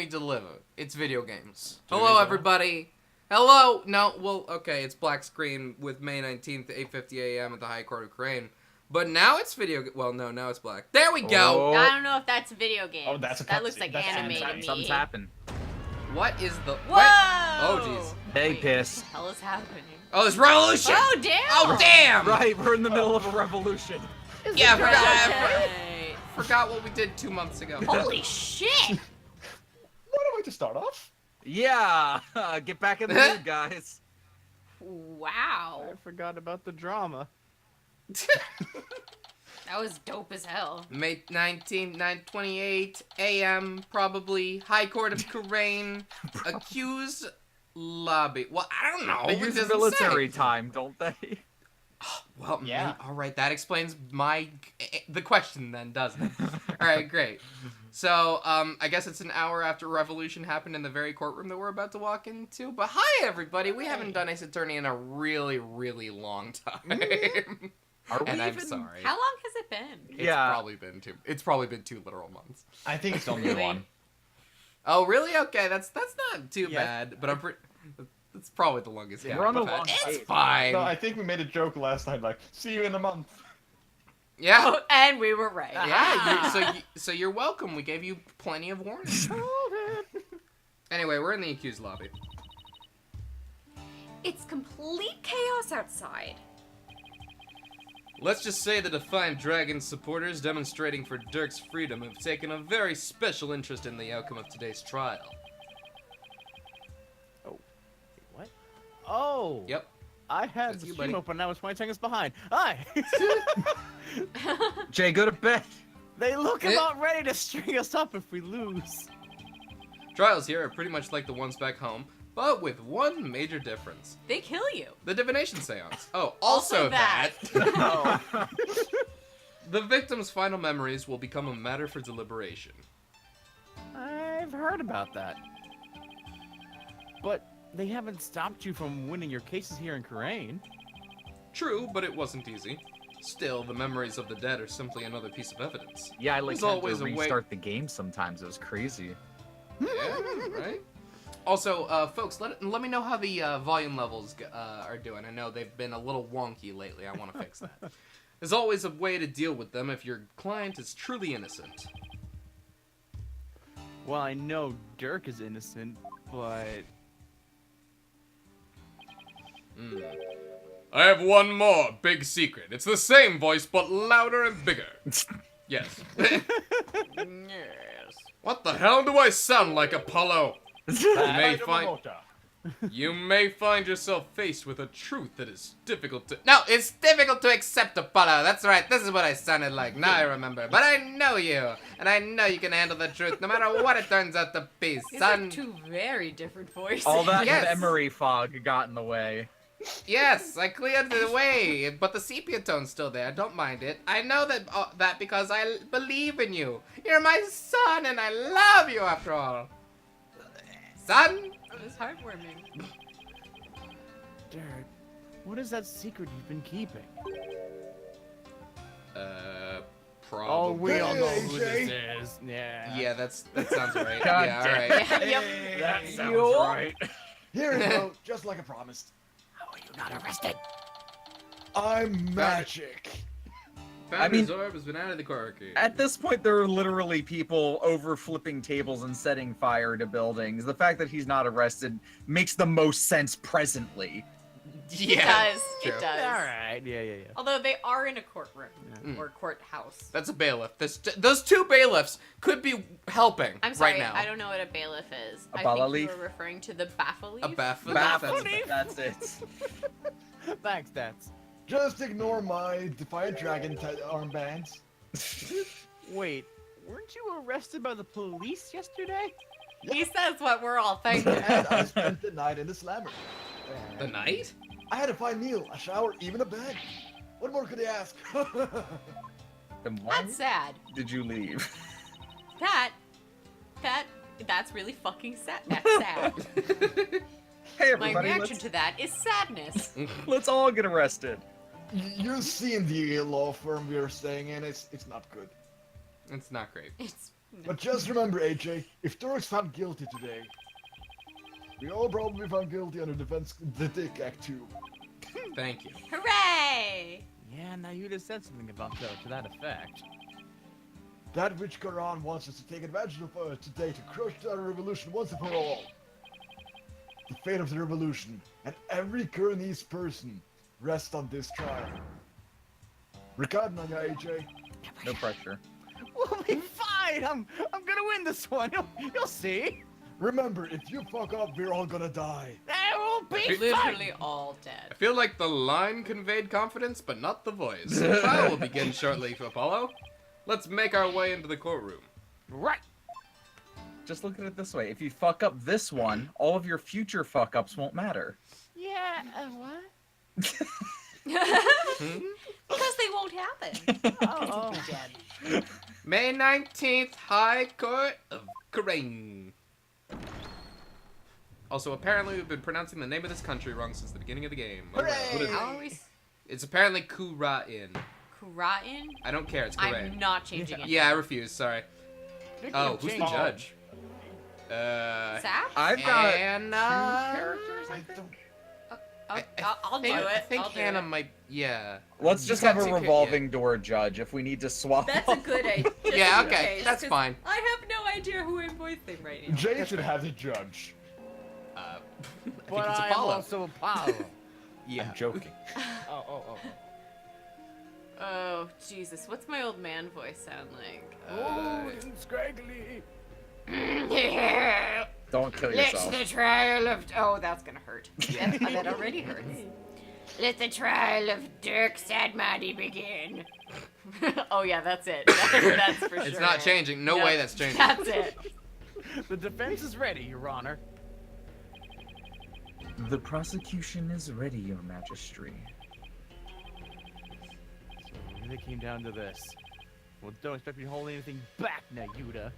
we deliver. It's video games. Hello, everybody. Hello. No, well, okay, it's black screen with May 19th, 8:50 a.m. at the High Court of Crane. But now it's video. Well, no, now it's black. There we go. Oh. I don't know if that's a video game. Oh, that's a That looks like cutscene. anime to me. Something's happened. What is the? Whoa! What? Oh, jeez. Hey, Wait, piss. What the hell is happening? Oh, it's revolution. Oh, damn! Oh, damn. Right, we're in the middle of a revolution. Yeah, I Right. forgot what we did 2 months ago. Holy shit! What a way to start off. Yeah, get back in the mood, guys. Wow. I forgot about the drama. That was dope as hell. May 19th, 9:28 a.m. Probably High Court of Crane. Accused lobby. Well, I don't know. They It use doesn't military say. time, don't they? Well, Yeah. all right. That explains the question then, doesn't it? All right, great. So, I guess it's an hour after Revolution happened in the very courtroom that we're about to walk into. But hi, everybody. We haven't done Ace Attorney in a really, really long time. Are we And I'm even- sorry. How long has it been? It's probably been 2 literal months. I think it's only Really? one. Oh, really? Okay, that's not too Yeah. bad. But it's probably the longest. We're on the we've had. long It's phase. fine. No, I think we made a joke last time, like, see you in a month. Yeah. Oh, and we were right. Yeah. So you're welcome. We gave you plenty of warning. Anyway, we're in the accused lobby. It's complete chaos outside. Let's just say the Defiant Dragon supporters demonstrating for Dhurke's freedom have taken a very special interest in the outcome of today's trial. What? Oh. Yep. I had That's the you, stream buddy. open, now it's 20 seconds behind. Hi! Jay, go to bed. They look about ready to string us up if we lose. Trials here are pretty much like the ones back home, but with one major difference. They kill you. The divination seance. Oh, also that. Oh. The victim's final memories will become a matter for deliberation. I've heard about that. But they haven't stopped you from winning your cases here in Crane. True, but it wasn't easy. Still, the memories of the dead are simply another piece of evidence. Yeah, I like There's had always to a way- restart the game sometimes. It was crazy. Yeah, right? Also, folks, let me know how the volume levels are doing. I know they've been a little wonky lately. I want to fix that. There's always a way to deal with them if your client is truly innocent. Well, I know Dhurke is innocent, but... I have one more big secret. It's the same voice, but louder and bigger. Yes. Yes. What the hell do I sound like, Apollo? may Right, find- Yamamoto. You may find yourself faced with a truth that is difficult to... No, it's difficult to accept, Apollo. That's right. This is what I sounded like. Now I remember. But I know you. And I know you can handle the truth no matter what it turns out to be, These son. are two very different voices. All that Yes. memory fog got in the way. Yes, I cleared the way. But the sepia tone's still there. Don't mind it. I know that because I believe in you. You're my son and I love you after all. Son? It was heartwarming. Dhurke, what is that secret you've been keeping? Probably. Oh, we all know who Jay. this is. Yeah. Yeah, that sounds right. God Yeah, damn alright. Yep. That sounds Yo. right. Here we go, just like I promised. How are you not arrested? I'm magic. Founder's mean- orb has been out of the corker. At this point, there are literally people over flipping tables and setting fire to buildings. The fact that he's not arrested makes the most sense presently. It does. true. It does. Alright, yeah. Although they are in a courtroom Mm. or courthouse. That's a bailiff. Those 2 bailiffs could be helping I'm sorry, right now. I don't know what a bailiff is. A I bala think you leaf? were referring to the baffle A leaf. baffle. That's it. Thanks, Stats. Just ignore my Defiant Dragon armbands. Wait, weren't you arrested by the police yesterday? He says what we're all thinking. And I spent the night in the slammer. The night? I had a fine meal, a shower, even a bed. What more could I ask? Then why That's sad. did you leave? That's really fucking sad. That's sad. Hey My everybody, reaction to that is sadness. let's all get arrested. You've seen the law firm we are staying in. It's not good. It's not great. It's But just remember, AJ, if Dhurke's found guilty today, we all probably found guilty under the Dick Act too. Thank you. Hooray! Yeah, now you just said something about that to that effect. That which Karan wants us to take advantage of today to crush the revolution once and for all. The fate of the revolution and every Kuranese person rests on this trial. Regard on ya, AJ. No pressure. We'll be fine. I'm gonna win this one. You'll see. Remember, if you fuck up, we're all gonna die. There will be Literally all I dead. feel like the line conveyed confidence, but not the voice. The trial will begin shortly, Apollo. Let's make our way into the courtroom. right. Just look at it this way. If you fuck up this one, all of your future fuck ups won't matter. Yeah. What? Because they won't happen. Oh. May 19th, High Court of Kurain. Also, apparently we've been pronouncing the name of this country wrong since the beginning of the game. Oh, well. What is it? How are we? It's apparently Kurain. Kurain? I don't care, it's Kurain. I'm not changing it. Yeah, I refuse, sorry. Oh, who's the Change. judge? Sap? I've got Hannah. characters, I I think. Oh, I'll do think- it. I think I'll do Hannah it. might, yeah. Let's just You've have got a two revolving door judge if we need to swap. That's a good idea. just Yeah, in okay, case, that's 'cause fine. I have no idea who I'm voicing right now. Jay should have the judge. I think But it's I'm Apollo. also Apollo. Yeah. I'm joking. oh. Oh, Jesus. What's my old man voice sound like? and scraggly. Don't kill Let yourself. the trial of... Oh, that's gonna hurt. That already hurts. Let the trial of Dirk Sadmadi begin. Oh, yeah, that's it. That's for sure. It's not changing. No Yep, way that's changing. That's it. The defense is ready, Your Honor. The prosecution is ready, Your Majesty. So it really came down to this. Well, don't expect me to hold anything back, Nayuda.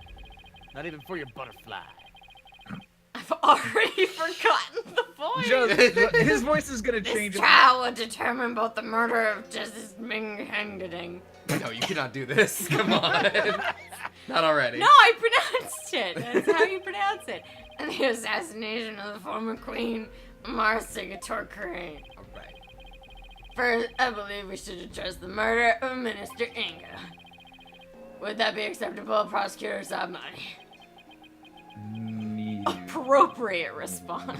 Not even for your butterfly. I've already forgotten the voice. Just, his voice is gonna This change. trial will determine both the murder of Justice Ming Hangding. No, you cannot do this. Come on. Not already. No, I pronounced it. That's how you pronounce it. And the assassination of the former queen, Marsiga Torkurain. Alright. First, I believe we should address the murder of Minister Inga. Would that be acceptable, Prosecutor Sabmani? Appropriate response.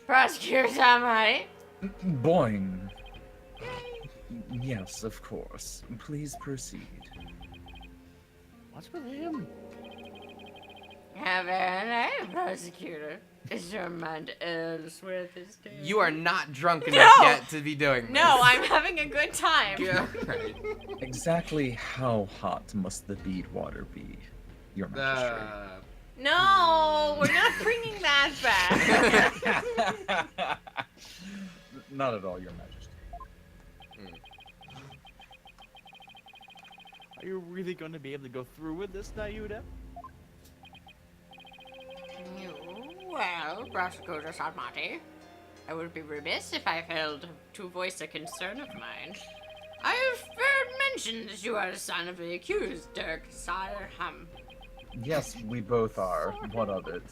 Prosecutor Sabmani? Boing. Yes, of course. Please proceed. What's with him? Have a night, Prosecutor. Is your mind elsewhere this day? You are not drunk enough No! yet to be doing this. No, I'm having a good time. Yeah, right. Exactly how hot must the bead water be, Your Majesty? No, we're not bringing that back. Not at all, Your Majesty. Are you really going to be able to go through with this, Nayuda? Well, Prosecutor Sadmati, I would be remiss if I failed to voice a concern of mine. I have heard mention that you are the son of the accused, Dirk Sarham. Yes, we both are. What of it?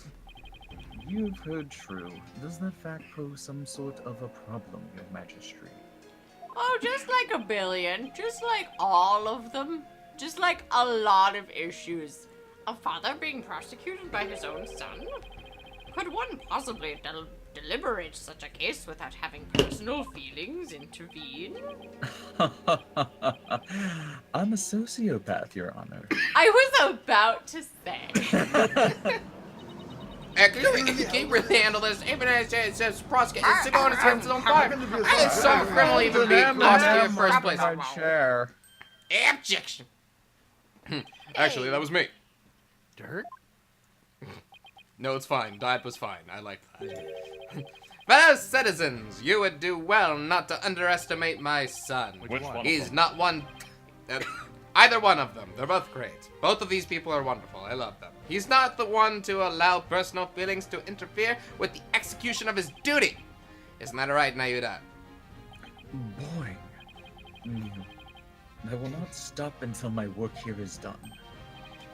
You've heard true. Does that fact pose some sort of a problem, Your Majesty? Oh, just like a billion. Just like all of them. Just like a lot of issues. A father being prosecuted by his own son? Could one possibly deliberate such a case without having personal feelings intervene? I'm a sociopath, Your Honor. I was about to say. Can you really handle this? Even as it says prosecutor, it's to go on his own fire. I think some criminal even be prosecuted in the first place. My chair. Objection. Actually, that was me. Dirk? No, it's fine. That was fine. I like that. Fellow citizens, you would do well not to underestimate my son. Which one? He's not one... either one of them. They're both great. Both of these people are wonderful. I love them. He's not the one to allow personal feelings to interfere with the execution of his duty. Isn't that right, Nayuda? Boing. I will not stop until my work here is done.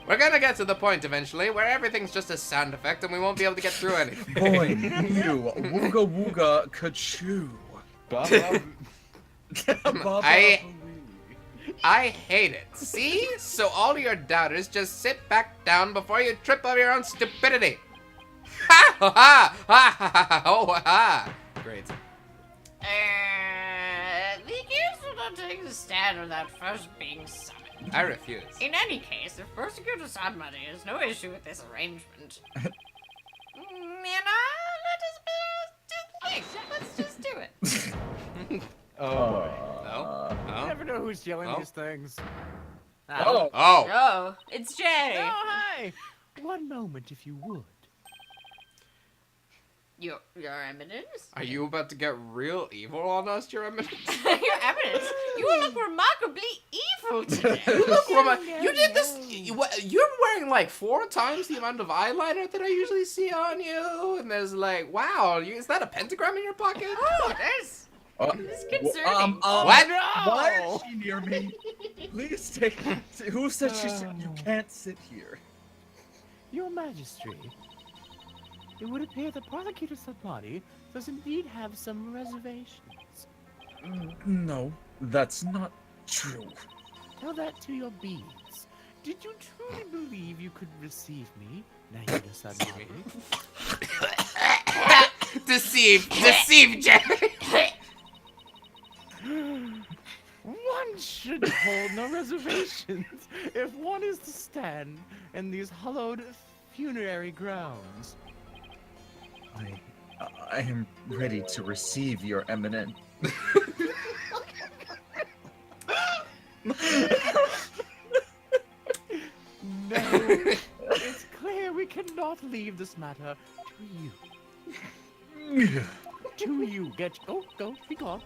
We're gonna get to the point eventually where everything's just a sound effect and we won't be able to get through anything. Boy, you, wooga wooga kachoo. I hate it. See? So all your doubters just sit back down before you trip over your own stupidity. Ha ha ha ha ha ha oh, ha. Great. The accused will not take the stand without first being summoned. I refuse. In any case, if Persecutor Sadmati has no issue with this arrangement, let us just think. Let's just do it. Oh boy. No? You No? never know who's yelling Oh. these things. Oh. Oh. Oh, it's Jay. Oh, hi! One moment, if you would. Your Eminence? Are you about to get real evil on us, Your Eminence? Your Eminence, you look remarkably evil today. You look you did this. You're wearing like 4 times the amount of eyeliner that I usually see on you, and there's like, wow, is that a pentagram in your pocket? Oh, there's it's concerning. What? Why is she near me? Please take. Who said you can't sit here? Your Majesty, it would appear that Prosecutor Sadmati does indeed have some reservations. No, that's not true. Tell that to your beads. Did you truly believe you could receive me, Naida Sadmati? Deceive, Jay. One should hold no reservations if one is to stand in these hallowed funerary grounds. I am ready to receive your eminent. No, it's clear we cannot leave this matter to you. To you, go, be gone.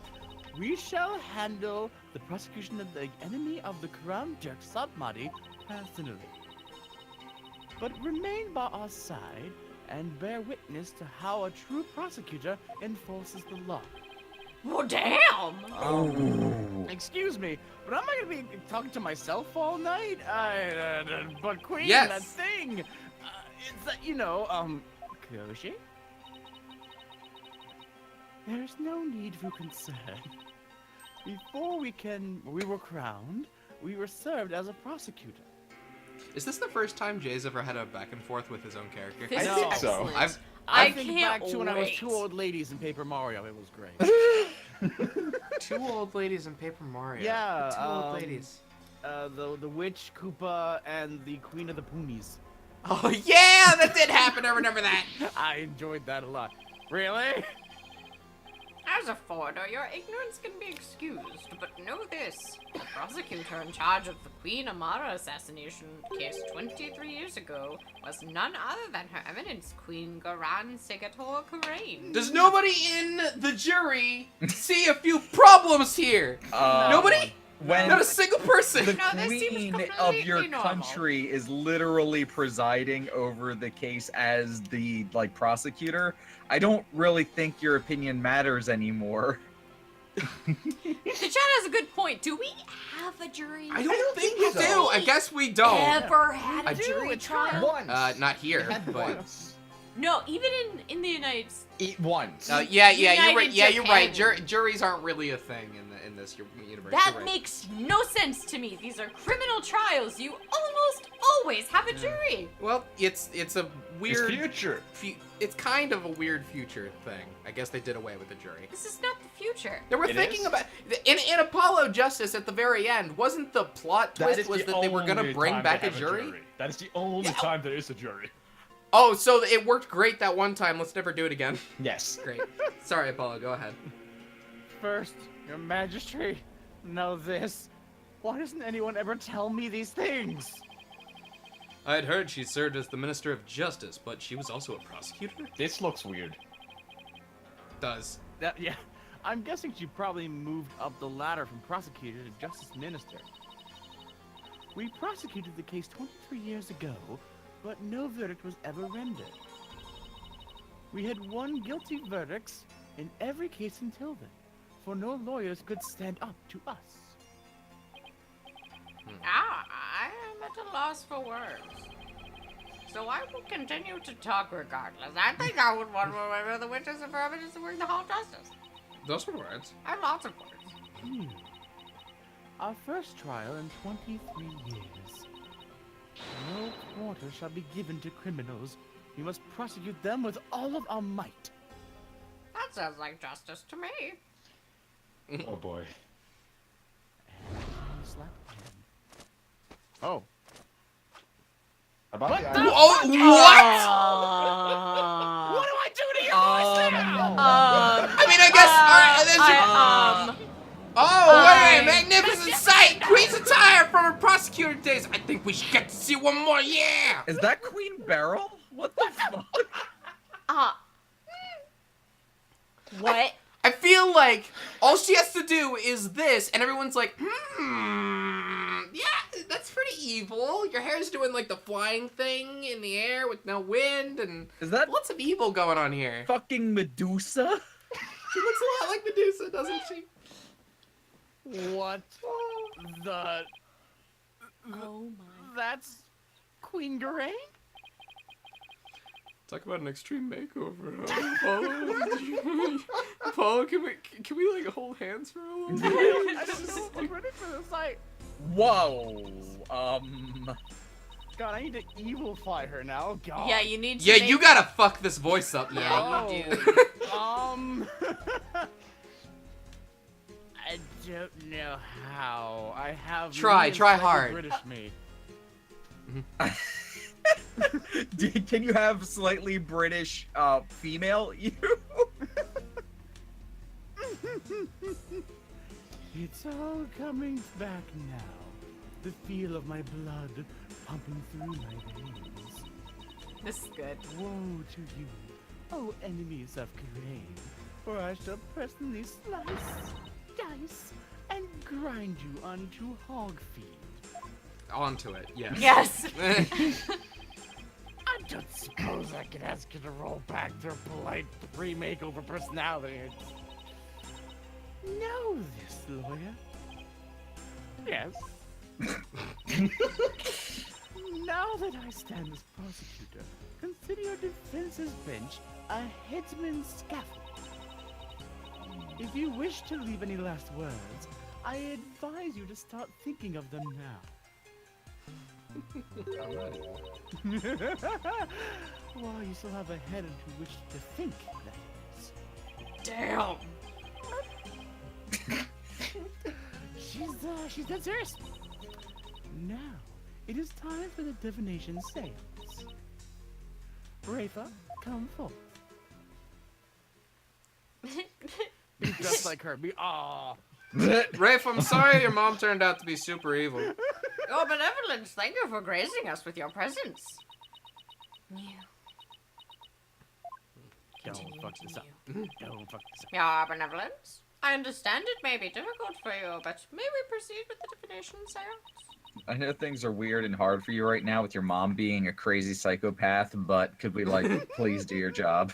We shall handle the prosecution of the enemy of the Crown Dhurke Sadmati personally. But remain by our side and bear witness to how a true prosecutor enforces the law. Well, damn. Oh. Excuse me, but I'm not gonna be talking to myself all night. But Queen, Yes. that thing, it's that Koshi. There's no need for concern. Before we were crowned, we were served as a prosecutor. Is this the first time Jay's ever had a back and forth with his own character? This I is think so. excellent. I I think can't back to when I was wait. 2 old ladies in Paper Mario. It was great. 2 old ladies in Paper Mario. Yeah, 2 old ladies. The witch, Koopa, and the Queen of the Poonies. Oh yeah, that did happen. I remember that. I enjoyed that a lot. Really? As a foreigner, your ignorance can be excused, but know this. The prosecutor in charge of the Queen Amara assassination case 23 years ago was none other than Her Eminence Queen Garan Segator Karain. Does nobody in the jury see a few problems here? Nobody? When Not a single person. the No, this seems queen of completely your normal. country is literally presiding over the case as the prosecutor, I don't really think your opinion matters anymore. The chat has a good point. Do we have a jury? I don't think think we so. do. I guess we don't. Ever had I a do, jury it's trial? Once. Not here, We had but once. No, even in the United States. Eat once. yeah, you're United right. Yeah, you're right. Japan. Juries aren't really a thing in this universe. That You're right. makes no sense to me. These are criminal trials. You almost always have a jury. Well, it's a It's weird. future. It's kind of a weird future thing. I guess they did away with the jury. This is not the future. They were It thinking is? about in Apollo Justice at the very end. Wasn't the plot twist was that they were gonna bring back a jury? That is the only Yeah. time there is a jury. Oh, so it worked great that one time. Let's never do it again. Yes. Great. Sorry, Apollo. Go ahead. First, your Majesty, know this. Why doesn't anyone ever tell me these things? I had heard she served as the Minister of Justice, but she was also a prosecutor? This looks weird. Does. Yeah, I'm guessing she probably moved up the ladder from prosecutor to justice minister. We prosecuted the case 23 years ago, but no verdict was ever rendered. We had won guilty verdicts in every case until then, for no lawyers could stand up to us. I am at a loss for words. So I will continue to talk regardless. I think I would want one of the witches of evidence to bring the Hall Justice. Those were words. I have lots of words. Our first trial in 23 years. No quarter shall be given to criminals. We must prosecute them with all of our might. That sounds like justice to me. Oh boy. And slap him. Oh. About What the the- island- Oh, what? What do I do to your voice now? I mean, I guess. Alright, and then she. Oh, wait, magnificent sight! Queen's attire from her prosecutor days. I think we should get to see one more. Yeah. Is that Queen Beryl? What the fuck? What? I feel like all she has to do is this, and everyone's like, yeah, that's pretty evil. Your hair's doing like the flying thing in the air with no wind, and Is that lots of evil going on here. fucking Medusa? She looks a lot like Medusa, doesn't she? What the... Oh my. That's Queen Geraint? Talk about an extreme makeover, huh? Paul, can we like hold hands for a little bit? I don't know if I'm ready for this. Whoa. God, I need to evilify her now. God. Yeah, you need to. Yeah, make- you gotta fuck this voice up now. Yeah, you do. I don't know how. I have Try me hard. British me. Can you have slightly British female you? It's all coming back now. The feel of my blood pumping through my veins. This is good. Woe to you, oh enemies of Geraint, for I shall presently slice, dice, and grind you onto hog feed. Onto it, yes. Yes. I don't suppose I could ask you to roll back their polite pre-makeover personality. Know this, lawyer? Yes. Now that I stand as prosecutor, consider your defense's bench a headsman's scaffold. If you wish to leave any last words, I advise you to start thinking of them now. Well, you still have a head into which to think, that is. Damn. She's dead serious. Now, it is time for the divination seance. Rafa, come forth. He's just like her. Aw. Rafe, I'm sorry your mom turned out to be super evil. Your benevolence, thank you for gracing us with your presence. Don't fuck this up. Don't fuck this up. Your benevolence? I understand it may be difficult for you, but may we proceed with the divination seance? I know things are weird and hard for you right now with your mom being a crazy psychopath, but could we, like, please do your job?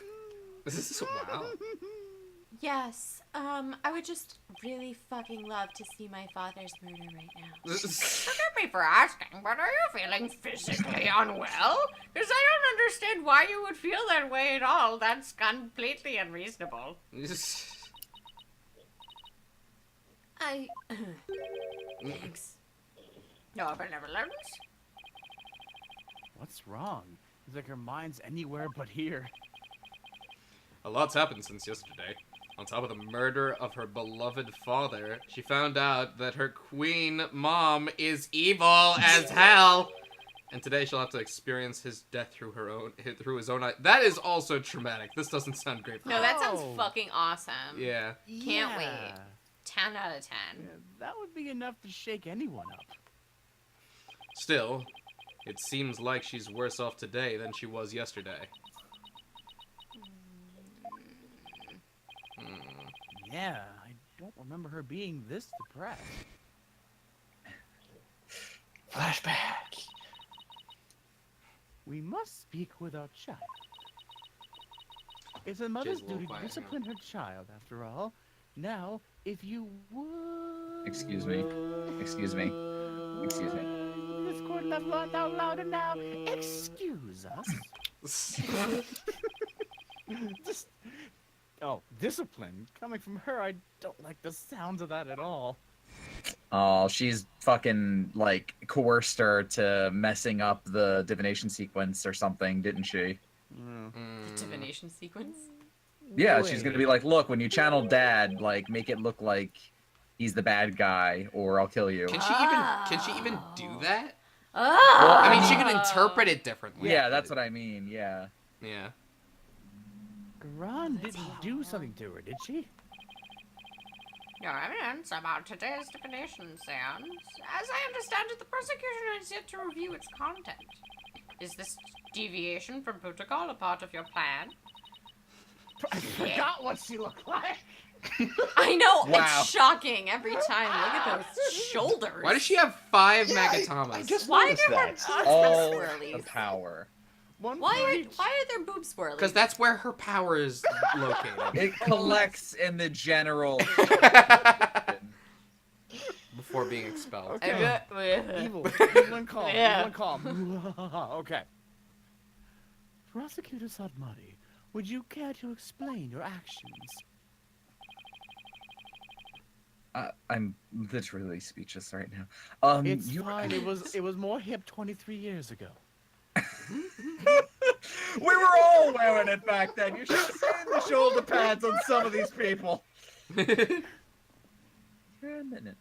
This is wow. Yes, I would just really fucking love to see my father's murder right now. Forgive me for asking, but are you feeling physically unwell? Because I don't understand why you would feel that way at all. That's completely unreasonable. Thanks. Your benevolence? What's wrong? It's like her mind's anywhere but here. A lot's happened since yesterday. On top of the murder of her beloved father, she found out that her queen mom is evil as hell. And today she'll have to experience his death through his own eye. That is also traumatic. This doesn't sound great for No, her. that sounds Oh. fucking awesome. Yeah. Can't wait. 10 out of 10. Yeah, that would be enough to shake anyone up. Still, it seems like she's worse off today than she was yesterday. Yeah, I don't remember her being this depressed. Flashback. We must speak with our child. It's a mother's Jizz will duty to quiet discipline her child, after all. Now, if you would... Excuse me. Excuse me. Excuse me. Miss Discord level aren't out louder now. Excuse us. Just, discipline coming from her. I don't like the sounds of that at all. Oh, she's fucking, like, coerced her to messing up the divination sequence or something, didn't she? The divination sequence? Yeah, she's gonna be like, look, when you channel Dad, like, make it look like he's the bad guy, or I'll kill you. Can she even do that? Oh. I mean, she could interpret it differently. Yeah, that's what I mean, yeah. Yeah. Gran didn't do something to her, did she? Your Eminence, about today's divination seance. As I understand it, the prosecution has yet to review its content. Is this deviation from protocol a part of your plan? I forgot what she looked like. I know, Wow. it's shocking every time. Look at those shoulders. Why does she have 5 Yeah, Magatomas? I just Why noticed are there that. boobs All swirlies? the power. One Why for are each. there boob swirlies? Because that's where her power is located. It collects in the general. Before being expelled. Okay. Okay. Evil. Everyone calm. Yeah. Everyone calm. Okay. Prosecutor Sadmati, would you care to explain your actions? I'm literally speechless right now. It's you fine. It was more hip 23 years ago. We were all wearing it back then. You should have seen the shoulder pads on some of these people. For a minute.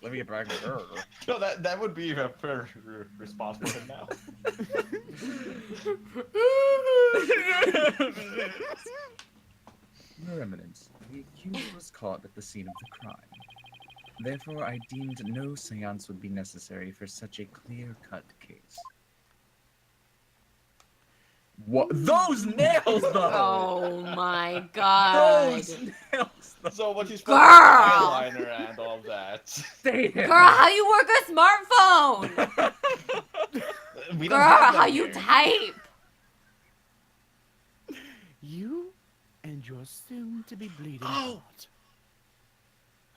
Let me get back to her. No, that would be a fair response for him now. Your Eminence, the accused was caught at the scene of the crime. Therefore, I deemed no seance would be necessary for such a clear-cut case. What? Those nails, though! Oh my god. Those nails, though! So what you Girl! eyeliner and all that. Damn. Girl, how you work a smartphone? We Girl, don't have them how you here. type? You and your soon-to-be bleeding Oh. heart.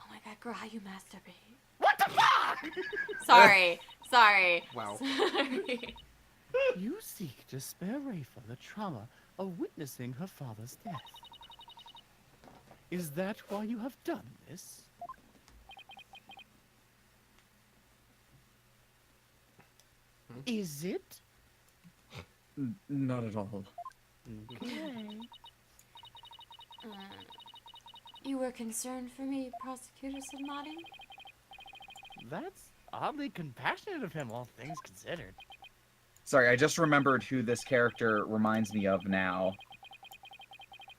Oh my god, girl, how you masturbate? What the fuck? Sorry. Wow. Sorry. You seek to spare Rafa the trauma of witnessing her father's death. Is that why you have done this? Is it? Not at all. Okay. You were concerned for me, Prosecutor Sadmati? That's oddly compassionate of him, all things considered. Sorry, I just remembered who this character reminds me of now.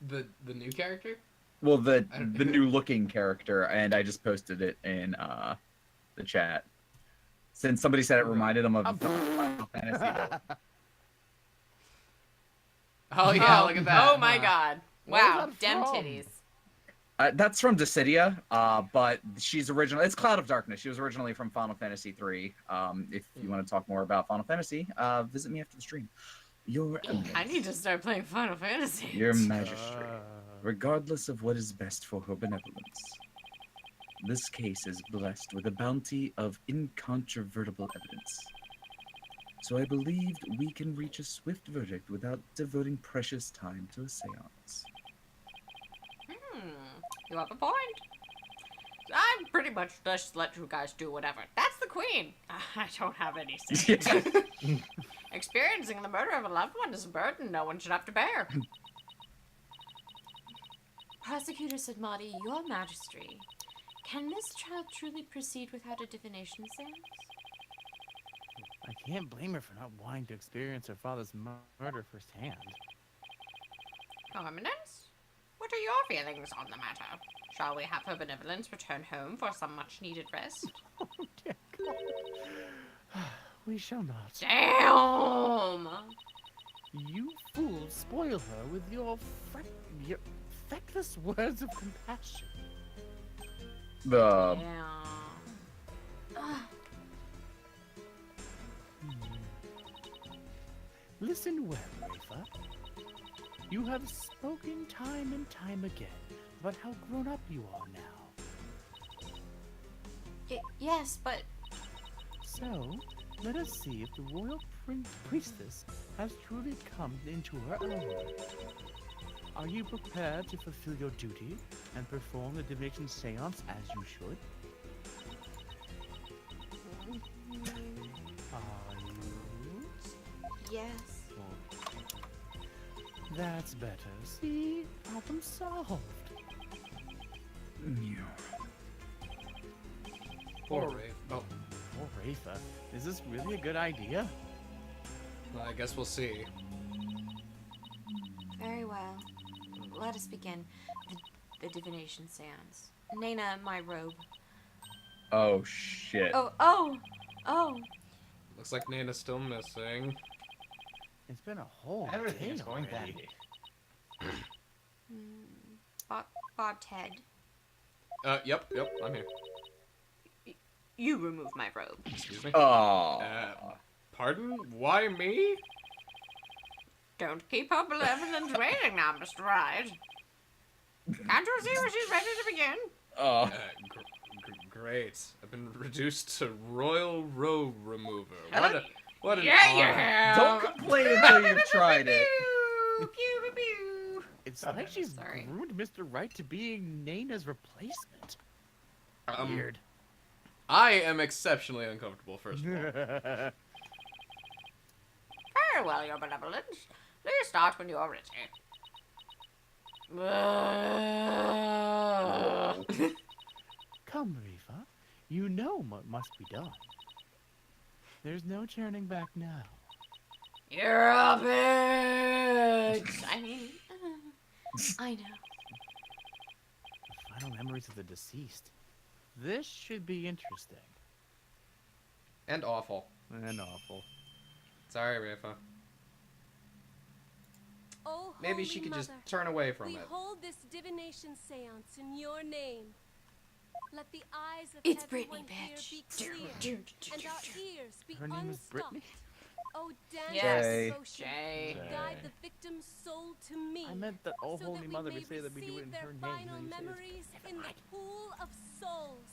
The new character? Well, the I don't- new-looking character, and I just posted it in the chat. Since somebody said it reminded them of Final Fantasy. Oh yeah, look at that. Oh my god. Where's Wow, that dem from? titties. That's from Dissidia, but she's original. It's Cloud of Darkness. She was originally from Final Fantasy III. If you want to talk more about Final Fantasy, visit me after the stream. Your Eminence, I need to start playing Final Fantasy. Your Majesty, regardless of what is best for her benevolence, this case is blessed with a bounty of incontrovertible evidence. So I believed we can reach a swift verdict without devoting precious time to a seance. You have a point. I'm pretty much just let you guys do whatever. That's the queen. I don't have any say. Experiencing the murder of a loved one is a burden no one should have to bear. Prosecutor Sadmati, your majesty, can this child truly proceed without a divination seance? I can't blame her for not wanting to experience her father's murder firsthand. Your Eminence, what are your feelings on the matter? Shall we have her benevolence return home for some much-needed rest? Dear God. We shall not. Damn! You fools spoil her with your feckless words of compassion. The Yeah. Listen well, Rafa. You have spoken time and time again about how grown up you are now. Yes, but So, let us see if the royal priestess has truly come into her own. Are you prepared to fulfill your duty and perform the divination seance as you should? Are you? Yes. That's better. See? Problem solved. Poor Rafe. Oh, Oh, Rafa, is this really a good idea? well, I guess we'll see. Very well. Let us begin the divination seance. Nana, my robe. Oh shit. Oh. Looks like Nana's still missing. It's been a whole Everything day is going already. dandy. Bob Ted. Yep, I'm here. You remove my robe. Excuse me. Oh. Pardon? Why me? Don't keep her benevolent waiting now, Mr. Wright. Can't you see when she's ready to begin? Oh. Great. I've been reduced to royal robe remover. Hello? What an Yeah, you honor. have. Don't complain until you've tried it. Pew, pew, pew. It's like she's Sorry. groomed Mr. Wright to being Nana's replacement. Um, Weird. I am exceptionally uncomfortable, first of all. Very well, your benevolence. Please start when you are ready. Come, Riva. You know what must be done. There's no turning back now. You're a bitch. I mean, I know. The final memories of the deceased. This should be interesting. And awful. And awful. Sorry, Rafa. Oh, Maybe Holy she could just Mother, turn away from we it. hold this divination seance in your name. Let the eyes of It's everyone Brittany, here bitch. be clear, and our ears be Her name is unstopped. Brittany? Oh, dance Yes, of Jay. devotion, Jay. guide the victim's soul to me. I meant that Oh so Holy that Mother we would may say that we do it receive in their her name. final and then you say it's- memories in the pool of souls.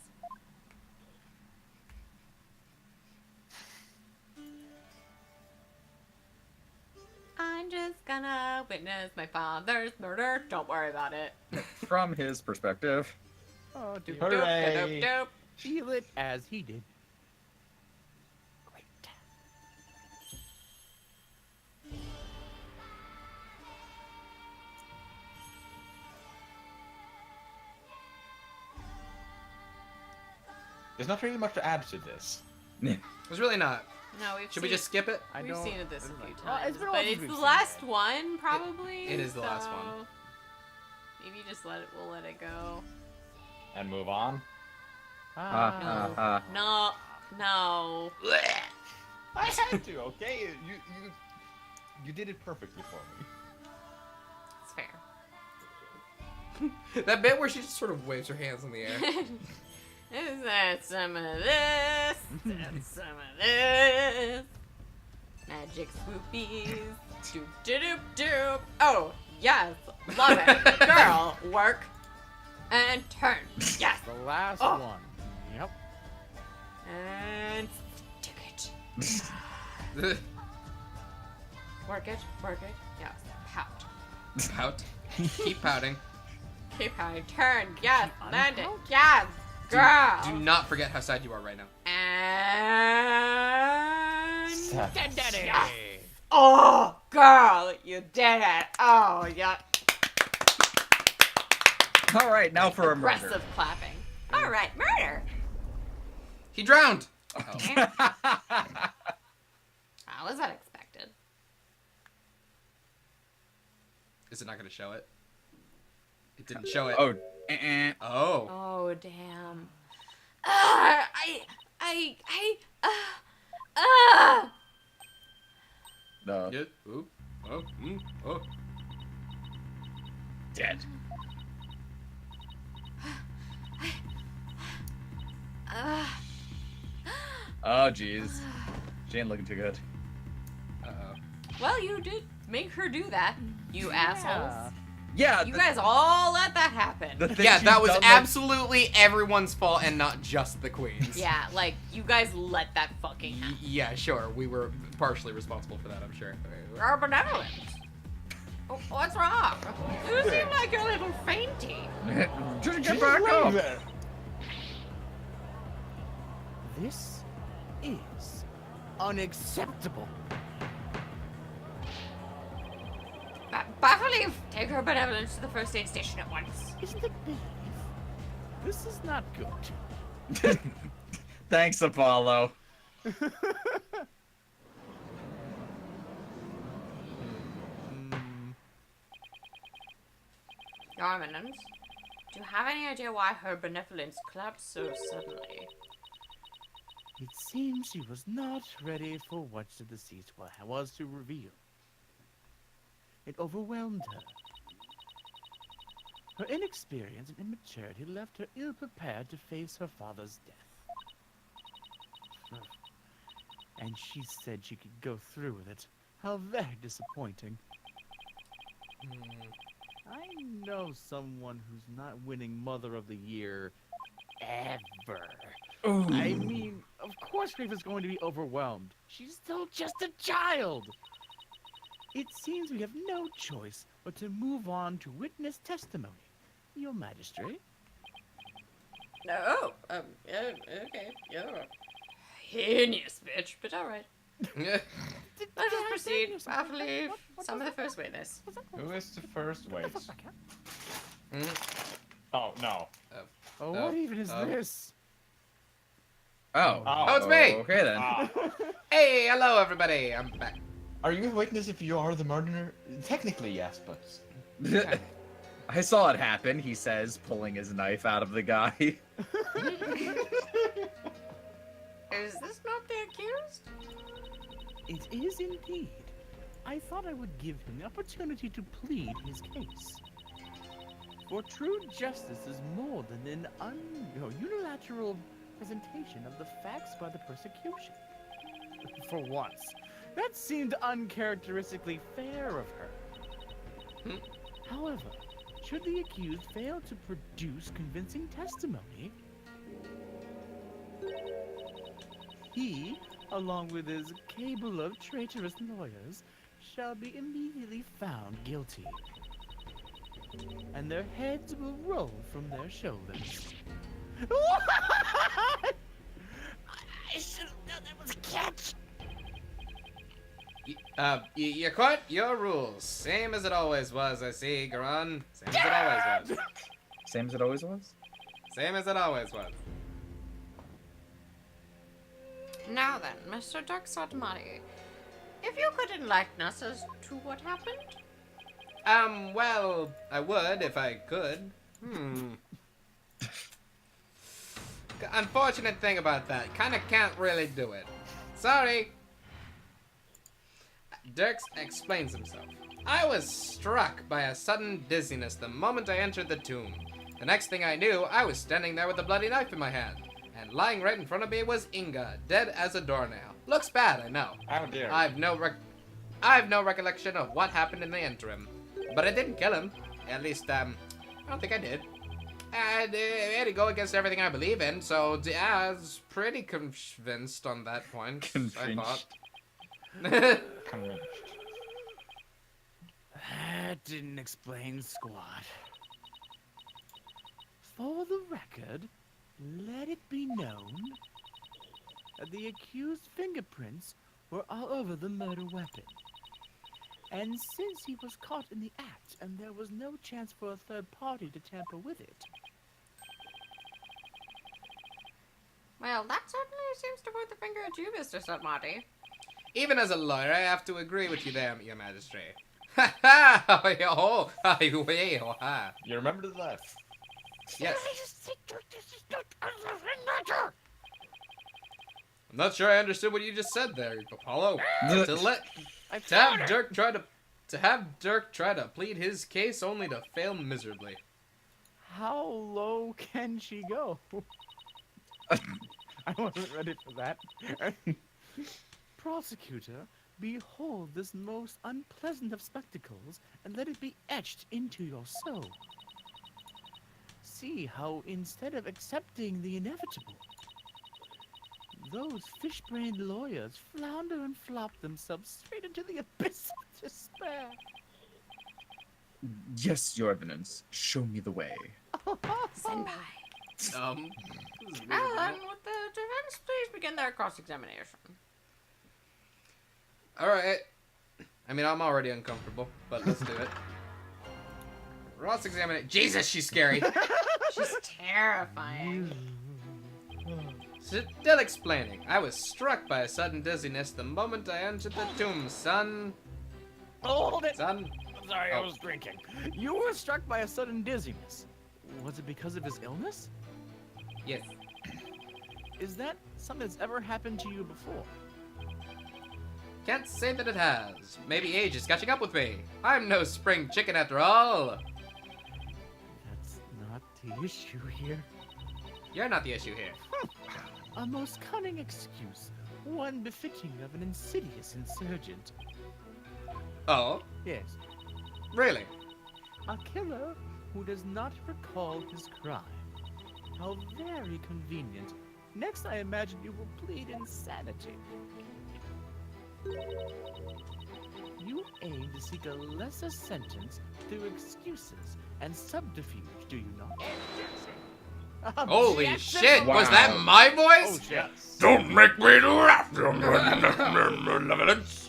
I'm just gonna witness my father's murder. Don't worry about it. From his perspective. Oh, dear. Doop, Hooray. doop, doop. Feel it as he did. Great. There's not really much to add to this. There's really not. No, we've Should we seen, just skip it? we've seen it this a few Well, times, it's been a while but since it's we've the seen last it. one probably. it is the last one. so Maybe just we'll let it go. And move on. Ah. No, no. I had to, okay? You did it perfectly for me. It's fair. That bit where she just sort of waves her hands in the air. Is that some of this? That's some of this. Magic swoopies. Doop doop doop doop. Oh, yes. Love it. Girl, work. And turn. Yes. The last Oh. one. Yep. And stick it. Work it. Work it. Yes. Pout. Pout. Keep pouting. Keep pouting. Turn. Yes. Keep Land it. unpout? Yes. Girl. Do not forget how sad you are right now. And Sad. Daddy. Yes. Oh, girl, you did it. Oh, yeah. All right, now for a murder. Aggressive clapping. All right, murder. He drowned. How was that expected? Is it not going to show it? It didn't show it. Oh. Oh. Oh, damn. No. Yeah. Ooh. Oh. Oh. Dead. Oh, jeez. She ain't looking too good. Uh-oh. Well, you did make her do that, you assholes. Yeah. You guys all let that happen. The things Yeah, that you've was done, like- absolutely everyone's fault and not just the Queen's. Yeah, like, you guys let that fucking happen. Yeah, sure. We were partially responsible for that, I'm sure. You're benevolent. Oh, what's wrong? You seem like you're a little fainty. Just She's get back laying up. there. This is unacceptable. Baffleaf, take her benevolence to the first aid station at once. Isn't it believe? This is not good. Thanks, Apollo. Your Eminence, do you have any idea why her benevolence collapsed so suddenly? It seems she was not ready for what the deceased was to reveal. It overwhelmed her. Her inexperience and immaturity left her ill-prepared to face her father's death. And she said she could go through with it. How very disappointing. I know someone who's not winning Mother of the Year ever. I mean, of course Rafe is going to be overwhelmed. She's still just a child. It seems we have no choice but to move on to witness testimony. Your Majesty. No. Okay. Yeah. Heinous bitch, but alright. Let us proceed. Baffleaf, summon the first witness. Who is the first wait? Mm. Oh, no. Oh, No. what even is Oh. this? Oh. Oh, it's me. Okay then. Ah. Hey, hello everybody. I'm back. Are you a witness if you are the murderer? Technically, yes, but... I saw it happen, he says, pulling his knife out of the guy. Is this not the accused? It is indeed. I thought I would give him the opportunity to plead his case. For true justice is more than an unilateral presentation of the facts by the persecution. For once, that seemed uncharacteristically fair of her. However, should the accused fail to produce convincing testimony, he, along with his cable of traitorous lawyers, shall be immediately found guilty. And their heads will roll from their shoulders. What? I should have known that was a catch. Your court, your rules. Same as it always was, I see, Garan. Same as it always was. Same as it always was? Same as it always was. Now then, Mr. Duxotmani, if you could enlighten us as to what happened? Well, I would if I could. Unfortunate thing about that, kinda can't really do it. Sorry. Dirks explains himself. I was struck by a sudden dizziness the moment I entered the tomb. The next thing I knew, I was standing there with a bloody knife in my hand. And lying right in front of me was Inga, dead as a doornail. Looks bad, I know. How dare I have no recollection of what happened in the interim. But I didn't kill him. At least, I don't think I did. And it had to go against everything I believe in, so I was pretty convinced on that point, I thought. Convinced. That didn't explain squat. For the record, let it be known that the accused's fingerprints were all over the murder weapon. And since he was caught in the act and there was no chance for a third party to tamper with it, Well, that certainly seems to point the finger at you, Mr. Sutmati. Even as a lawyer, I have to agree with you there, your majesty. Ha ha! You remember that? Yes. I'm not sure I understood what you just said there, Apollo. To have Dirk try to plead his case only to fail miserably. how low can she go? I wasn't ready for that. Prosecutor, Behold this most unpleasant of spectacles, and let it be etched into your soul. See how, instead of accepting the inevitable, those fish-brained lawyers flounder and flop themselves straight into the abyss of despair. Yes, Your Eminence. Show me the way. Senpai. This is weird, isn't And it? with the defense, please begin their cross-examination. All right. I mean, I'm already uncomfortable, but let's do it. Ross examine. Jesus, she's scary. She's terrifying. Still explaining. I was struck by a sudden dizziness the moment I entered the tomb, son. Hold it! Son. Sorry, I Oh. was drinking. You were struck by a sudden dizziness. Was it because of his illness? Yes. Is that something that's ever happened to you before? Can't say that it has. Maybe age is catching up with me. I'm no spring chicken after all. That's not the issue here. You're not the issue here. A most cunning excuse, one befitting of an insidious insurgent. Oh, Yes, really? a killer who does not recall his crime. How very convenient. Next, I imagine you will plead insanity. You aim to seek a lesser sentence through excuses and subterfuge, do you not? Holy Objection! shit! Was that Wow. my voice? Oh, shit. Don't make me laugh, your eminence.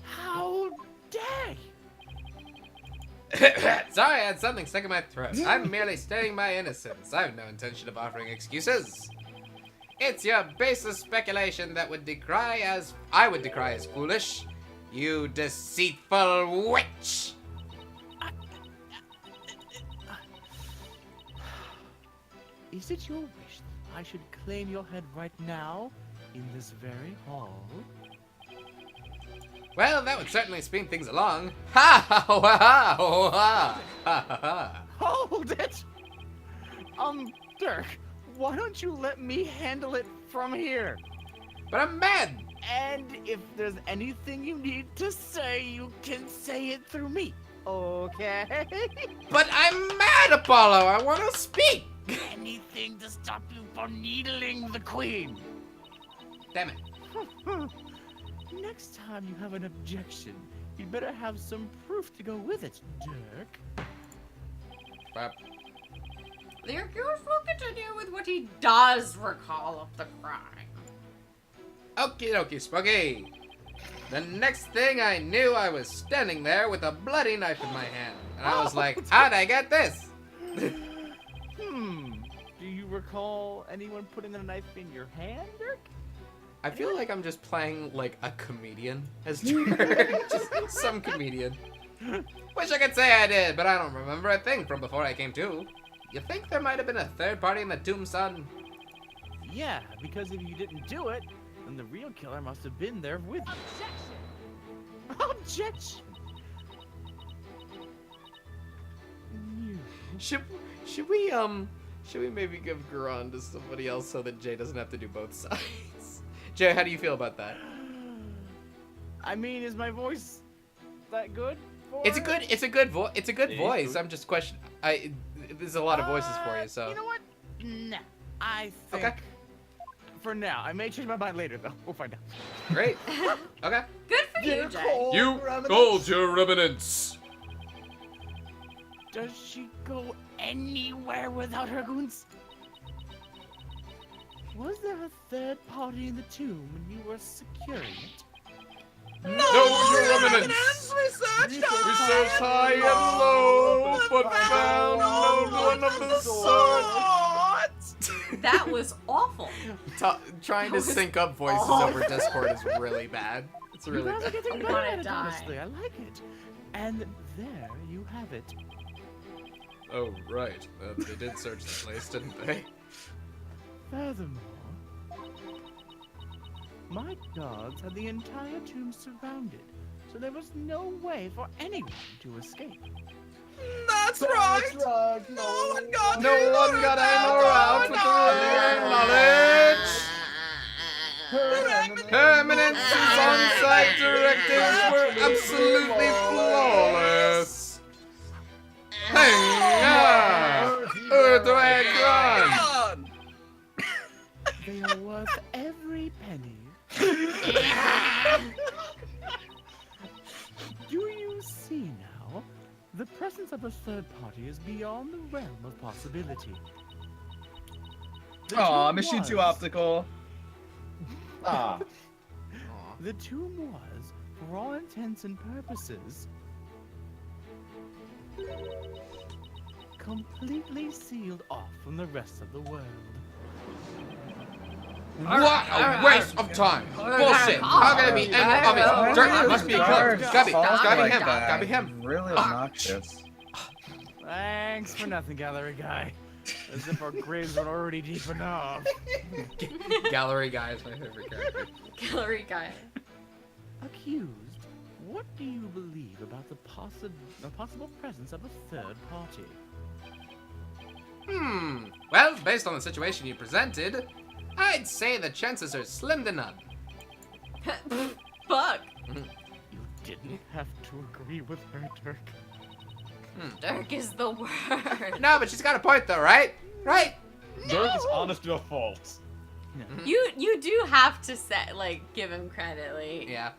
How dare you! Sorry, I had something stuck in my throat. I'm merely stating my innocence. I have no intention of offering excuses. It's your baseless speculation that I would decry as foolish. You deceitful witch! Is it your wish that I should claim your head right now, in this very hall? Well, that would certainly speed things along. Ha ha ha ha ha ha ha ha. Hold it! Dirk, why don't you let me handle it from here? But I'm mad! And if there's anything you need to say, you can say it through me, okay? But I'm mad, Apollo! I want to speak! Anything to stop you from needling the queen. Damn it. Next time you have an objection, you'd better have some proof to go with it, Dirk. The accused will continue with what he does recall of the crime. Okie dokie, Spooky. The next thing I knew, I was standing there with a bloody knife in my hand. And I was like, how'd I get this? Do you recall anyone putting a knife in your hand, Dirk? I feel like I'm just playing like a comedian as Dirk. Just some comedian. Wish I could say I did, but I don't remember a thing from before I came to. You think there might have been a third party in the tomb, son? Yeah, because if you didn't do it, then the real killer must have been there with you. Objection! Should we maybe give Garan to somebody else so that Jay doesn't have to do both sides? Jay, how do you feel about that? I mean, is my voice that good? It's a good voice. good. I'm just questioning. There's a lot of voices for you, so. You know what? Nah, I think. Okay. For now, I may change my mind later though. We'll find out. Great. Okay. Good for you, Jay. You called your eminence. Does she go anywhere without her goons? Was there a third party in the tomb when you were securing it? No, your eminence. We searched high and low, but found no one of the sort. That was awful. Trying to sync up voices over Discord is really bad. It's really You guys are bad. getting I'm better gonna at it, die. honestly. I like it. And there you have it. Oh, right. They did search the place, didn't they? Furthermore, my guards had the entire tomb surrounded, so there was no way for anyone to escape. That's That's right. No one No one got in or out with the knowledge. Her Eminence's on-site directives were absolutely flawless. Hey, Dragon! They are worth every penny. Do you see now? The presence of a third party is beyond the realm of possibility. The Aw, tomb Mission 2 was- Optical. Ah. The tomb was, for all intents and purposes, completely sealed off from the rest of the world. What a waste of time! Bullshit! How can it be any obvious? Dirk must be a killer. It's gotta be him. Gotta be him. Really obnoxious. Thanks for nothing, gallery guy. As if our graves weren't already deep enough. Gallery guy is my favorite character. Gallery guy. Accused, what do you believe about the possible presence of a third party? Well, based on the situation you presented, I'd say the chances are slim to none. Fuck. You didn't have to agree with her, Dirk. Dirk is the word. No, but she's got a point though, right? Right? Dirk is honest to a fault. You do have to give him credit. Yeah.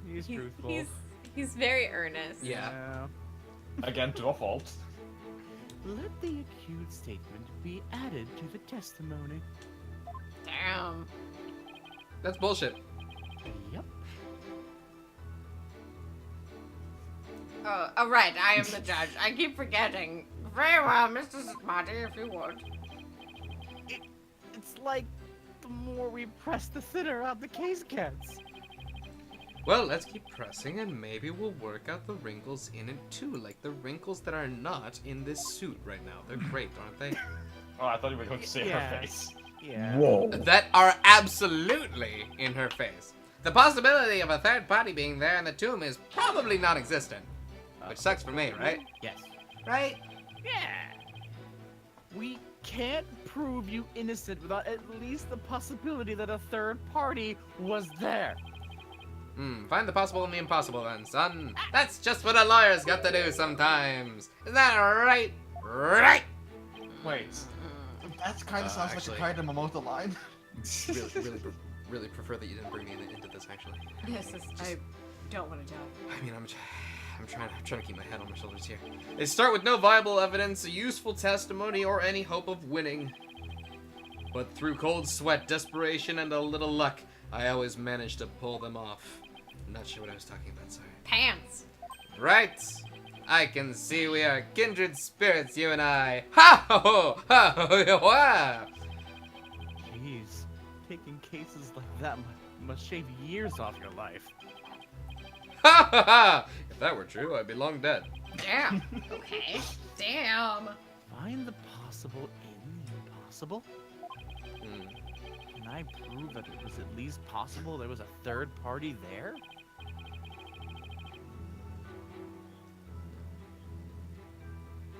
He's truthful. He's very earnest. Yeah. Again, to a fault. Let the accused statement be added to the testimony. Damn. That's bullshit. Yep. Oh, right, I am the judge. I keep forgetting. Very well, Mr. Smarty, if you would. It's like the more we press, the thinner out the case gets. Well, let's keep pressing and maybe we'll work out the wrinkles in it too. Like the wrinkles that are not in this suit right now. They're great, aren't they? Oh, I thought you were going to say her face. Yeah. Whoa. That are absolutely in her face. The possibility of a third party being there in the tomb is probably non-existent. Which sucks for me, right? Yes. Right? Yeah. We can't prove you innocent without at least the possibility that a third party was there. Find the possible in the impossible then, son. That's just what a lawyer's got to do sometimes. Isn't that right? Right? Wait. That kind of sounds actually- like a kind of Momoto line. Really prefer that you didn't bring me into this, actually. Yes, I don't want to die. I mean, I'm trying to keep my head on my shoulders here. They start with no viable evidence, a useful testimony, or any hope of winning. But through cold sweat, desperation, and a little luck, I always manage to pull them off. I'm not sure what I was talking about, sorry. Pants. Right. I can see we are kindred spirits, you and I. Ha ho ha ho ha. Jeez, taking cases like that must shave years off your life. Ha ha ha! If that were true, I'd be long dead. Damn. Okay. Damn. Find the possible in the impossible? Can I prove that it was at least possible there was a third party there?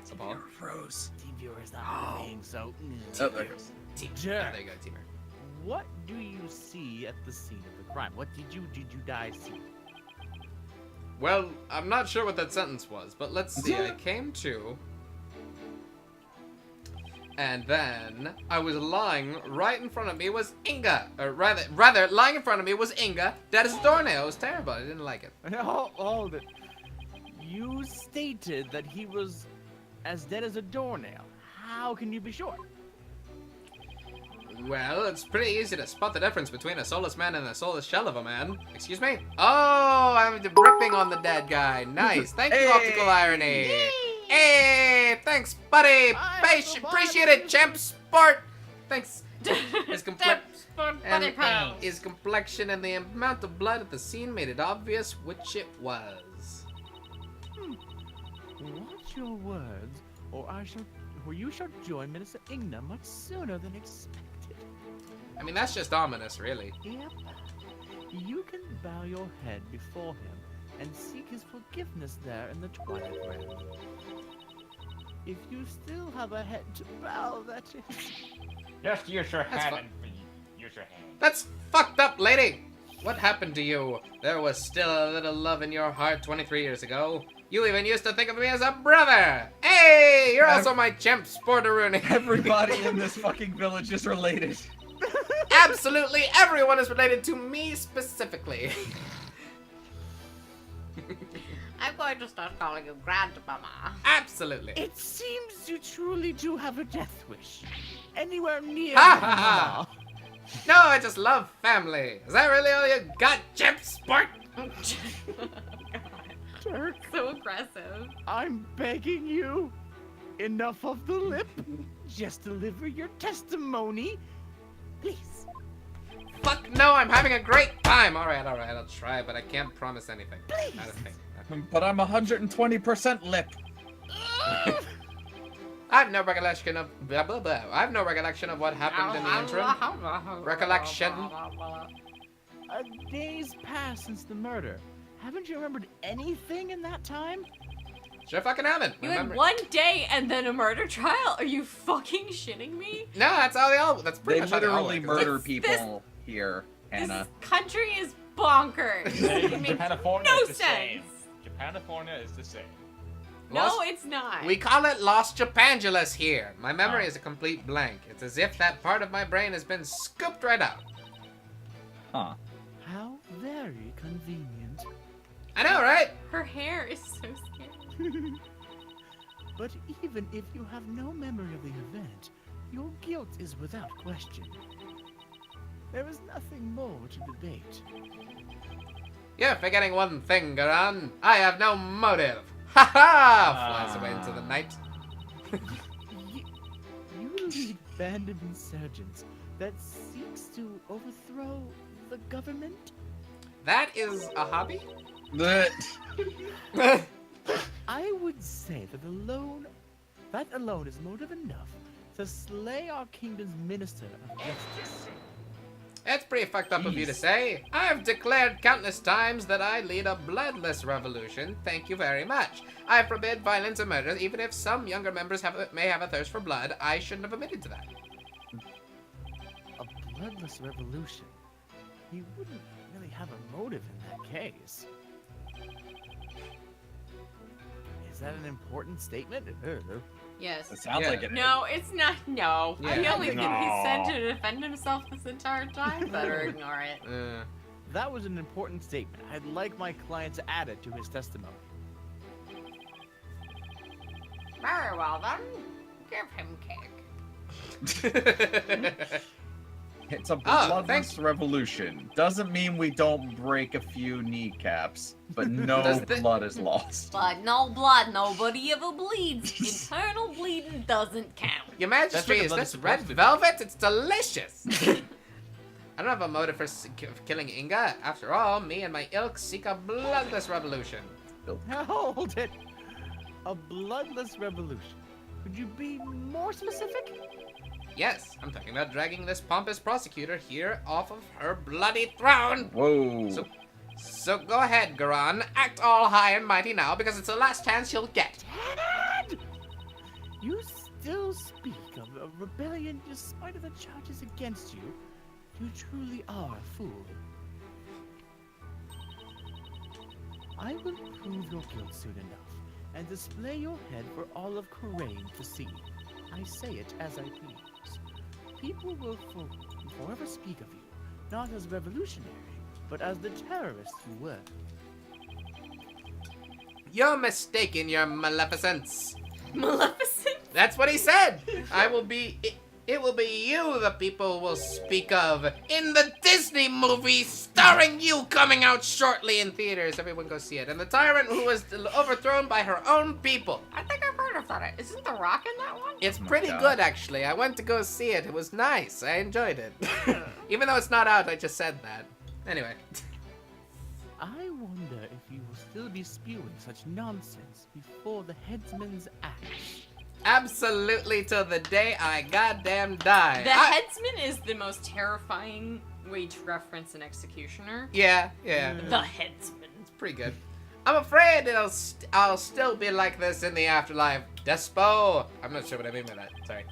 It's a ball. Froze. Team viewer is not moving, so... Oh, there it goes. There you go, Teamer. What do you see at the scene of the crime? What did you guys see? Well, I'm not sure what that sentence was, but let's see. I came to, and then I was lying right in front of me was Inga, or rather, lying in front of me was Inga, dead as a doornail. It was terrible. I didn't like it. Hold it. You stated that he was as dead as a doornail. How can you be sure? Well, it's pretty easy to spot the difference between a soulless man and a soulless shell of a man. Excuse me? Oh, I'm ripping on the dead guy. Nice. Thank you, Optical Irony. Hey, thanks, buddy. Appreciate it, champ sport. Thanks. His his complexion and the amount of blood at the scene made it obvious which it was. Watch your words, or you shall join Minister Ingna much sooner than expected. I mean, that's just ominous, really. Yep. You can bow your head before him and seek his forgiveness there in the Twilight Realm. If you still have a head to bow, that is. Just use your That's head fine. and use Raise your hand. That's fucked up, lady. What happened to you? There was still a little love in your heart 23 years ago. You even used to think of me as a brother. Hey, you're also my champ sportaroony. Everybody in this fucking village is related. Absolutely everyone is related to me specifically. I'm going to start calling you Grandmama. Absolutely. It seems you truly do have a death wish. Anywhere near Ha, Grandma. ha, No, I just love family. Is that really all you got, champ sport? Dhurke, So aggressive. I'm begging you. Enough of the lip. Just deliver your testimony. Please. Fuck no, I'm having a great time. Alright, I'll try, but I can't promise anything. Not a thing. But I'm 120% lip. I have no recollection of blah blah blah. I have no recollection of what happened in the interim. Recollection. A day's passed since the murder. Haven't you remembered anything in that time? Sure fucking haven't. You Remember- had one day and then a murder trial? Are you fucking shitting me? No, that's how they all. That's pretty They much how they all literally work. murder It's people here, Hannah. This country is bonkers. It makes Japanifornia no is the same. sense. Japanifornia is the same. No, Lost- it's not. We call it Lost Japangelus here. My memory Oh. is a complete blank. It's as if that part of my brain has been scooped right out. Huh. How very convenient. I know, right? Her hair is so scary. But even if you have no memory of the event, your guilt is without question. There is nothing more to debate. You're forgetting one thing, Garan. I have no motive. Ha ha! Flies away into the night. You lead band of insurgents that seeks to overthrow the government? That is a hobby? I would say that alone is motive enough to slay our kingdom's minister of justice. It's pretty fucked up of you to Jeez. say. I've declared countless times that I lead a bloodless revolution. Thank you very much. I forbid violence and murder, even if some younger members may have a thirst for blood. I shouldn't have admitted to that. A bloodless revolution? He wouldn't really have a motive in that case. Is that an important statement? Yes. It sounds Yeah. like it. No, it's not. No. Yeah. The only thing he No. said to defend himself this entire time, better ignore it. That was an important statement. I'd like my client to add it to his testimony. Very well then. Give him cake. It's a Oh, bloodless thanks. revolution. Doesn't mean we don't break a few kneecaps, but no Does the- blood is lost. But no blood, nobody ever bleeds. Internal bleeding doesn't count. Your That's Majesty, what the is blood this is red supposed to be. velvet? It's delicious. I don't have a motive for killing Inga. After all, me and my ilk seek a bloodless revolution. Hold it! A bloodless revolution. Could you be more specific? Yes, I'm talking about dragging this pompous prosecutor here off of her bloody throne. Whoa. So go ahead, Garan. Act all high and mighty now, because it's the last chance you'll get. Dad! You still speak of a rebellion despite of the charges against you. You truly are a fool. I will prove your guilt soon enough, and display your head for all of Khura'in to see. I say it as I please. People will forever speak of you, not as revolutionary, but as the terrorist you were. You're mistaken, your maleficence. Maleficent? That's what he said. It will be you the people will speak of in the Disney movie starring you coming out shortly in theaters. Everyone go see it. And the tyrant who was overthrown by her own people. I think I've heard of that. Isn't The Rock in that one? It's Oh my pretty God. good, actually. I went to go see it. It was nice. I enjoyed it. Even though it's not out, I just said that. Anyway. I wonder if you will still be spewing such nonsense before the headsman's axe. Absolutely till the day I goddamn die. The headsman is the most terrifying way to reference an executioner. Yeah. The headsman. It's pretty good. I'm afraid I'll still be like this in the afterlife. Despo. I'm not sure what I mean by that. Sorry.